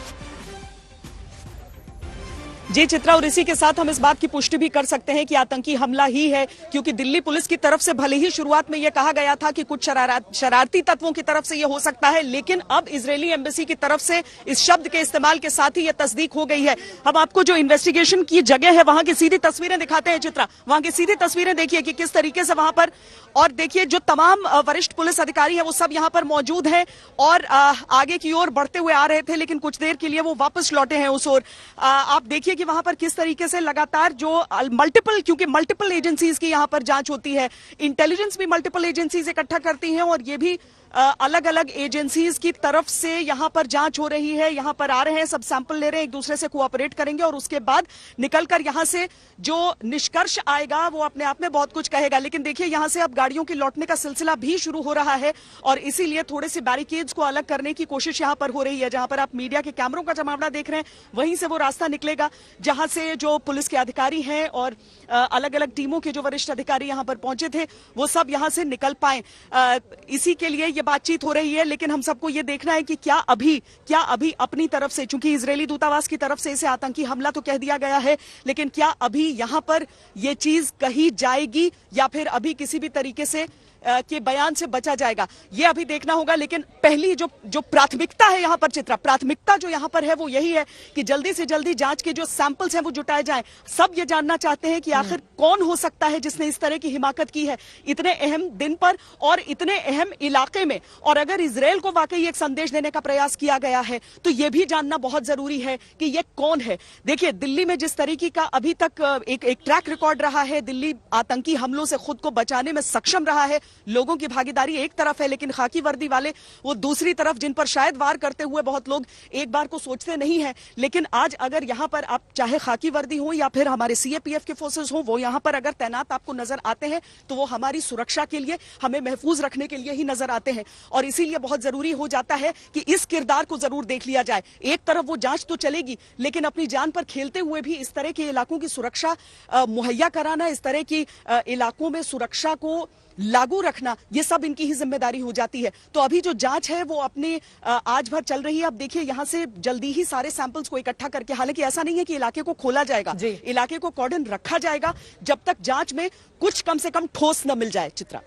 जी चित्रा, और इसी के साथ हम इस बात की पुष्टि भी कर सकते हैं कि आतंकी हमला ही है, क्योंकि दिल्ली पुलिस की तरफ से भले ही शुरुआत में यह कहा गया था कि कुछ शरारती तत्वों की तरफ से यह हो सकता है, लेकिन अब इजरायली एम्बेसी की तरफ से इस शब्द के इस्तेमाल के साथ ही यह तस्दीक हो गई है। हम आपको जो इन्वेस्टिगेशन की जगह है वहां की सीधी तस्वीरें दिखाते हैं। चित्रा, वहां की सीधी तस्वीरें देखिए कि किस तरीके से वहां पर, और देखिए जो तमाम वरिष्ठ पुलिस अधिकारी है वो सब यहाँ पर मौजूद है और आगे की ओर बढ़ते हुए आ रहे थे, लेकिन कुछ देर के लिए वो वापस लौटे हैं उस ओर। आप देखिए कि वहां पर किस तरीके से लगातार जो क्योंकि मल्टीपल एजेंसीज की यहां पर जांच होती है, इंटेलिजेंस भी मल्टीपल एजेंसीज इकट्ठा करती हैं और ये भी अलग अलग एजेंसीज की तरफ से यहां पर जांच हो रही है। यहां पर आ रहे हैं, सब सैंपल ले रहे हैं, एक दूसरे से कोऑपरेट करेंगे और उसके बाद निकलकर यहां से जो निष्कर्ष आएगा वो अपने आप में बहुत कुछ कहेगा। लेकिन देखिए यहां से अब गाड़ियों के लौटने का सिलसिला भी शुरू हो रहा है और इसीलिए थोड़े से बैरिकेड्स को अलग करने की कोशिश यहां पर हो रही है। जहां पर आप मीडिया के कैमरों का जमावड़ा देख रहे हैं वहीं से वो रास्ता निकलेगा जहां से जो पुलिस के अधिकारी हैं और अलग अलग टीमों के जो वरिष्ठ अधिकारी यहां पर पहुंचे थे वो सब यहां से निकल पाए। इसी के लिए ये बातचीत हो रही है। लेकिन हम सबको ये देखना है कि क्या अभी अपनी तरफ से, चूंकि इजरायली दूतावास की तरफ से इसे आतंकी हमला तो कह दिया गया है, लेकिन क्या अभी यहां पर ये चीज कही जाएगी या फिर अभी किसी भी तरीके से के बयान से बचा जाएगा, ये अभी देखना होगा। लेकिन पहली जो प्राथमिकता है यहाँ पर चित्रा, प्राथमिकता जो यहाँ पर है वो यही है कि जल्दी से जल्दी जांच के जो सैंपल्स हैं वो जुटाए जाएं। सब ये जानना चाहते हैं कि आखिर कौन हो सकता है जिसने इस तरह की हिमाकत की है इतने अहम दिन पर और इतने अहम इलाके में। और अगर इजराइल को वाकई एक संदेश देने का प्रयास किया गया है तो यह भी जानना बहुत जरूरी है कि यह कौन है। देखिए, दिल्ली में जिस तरीके का अभी तक एक ट्रैक रिकॉर्ड रहा है, दिल्ली आतंकी हमलों से खुद को बचाने में सक्षम रहा है। लोगों की भागीदारी एक तरफ है, लेकिन खाकी वर्दी वाले वो दूसरी तरफ, जिन पर शायद वार करते हुए बहुत लोग एक बार को सोचते नहीं है। लेकिन आज अगर यहां पर आप चाहे खाकी वर्दी हो या फिर हमारे सीएपीएफ के फोर्सेस हो, वो यहां पर अगर तैनात आपको नजर आते हैं तो वो हमारी सुरक्षा के लिए, हमें महफूज रखने के लिए ही नजर आते हैं। और इसीलिए बहुत जरूरी हो जाता है कि इस किरदार को जरूर देख लिया जाए। एक तरफ वो जांच तो चलेगी, लेकिन अपनी जान पर खेलते हुए भी इस तरह के इलाकों की सुरक्षा मुहैया कराना, इस तरह की इलाकों में सुरक्षा को लागू रखना, ये सब इनकी ही जिम्मेदारी हो जाती है। तो अभी जो जांच है वो अपने आज भर चल रही है। अब देखिए, यहां से जल्दी ही सारे सैंपल्स को इकट्ठा करके, हालांकि ऐसा नहीं है कि इलाके को खोला जाएगा, इलाके को कॉर्डन रखा जाएगा जब तक जांच में कुछ कम से कम ठोस न मिल जाए। चित्रा।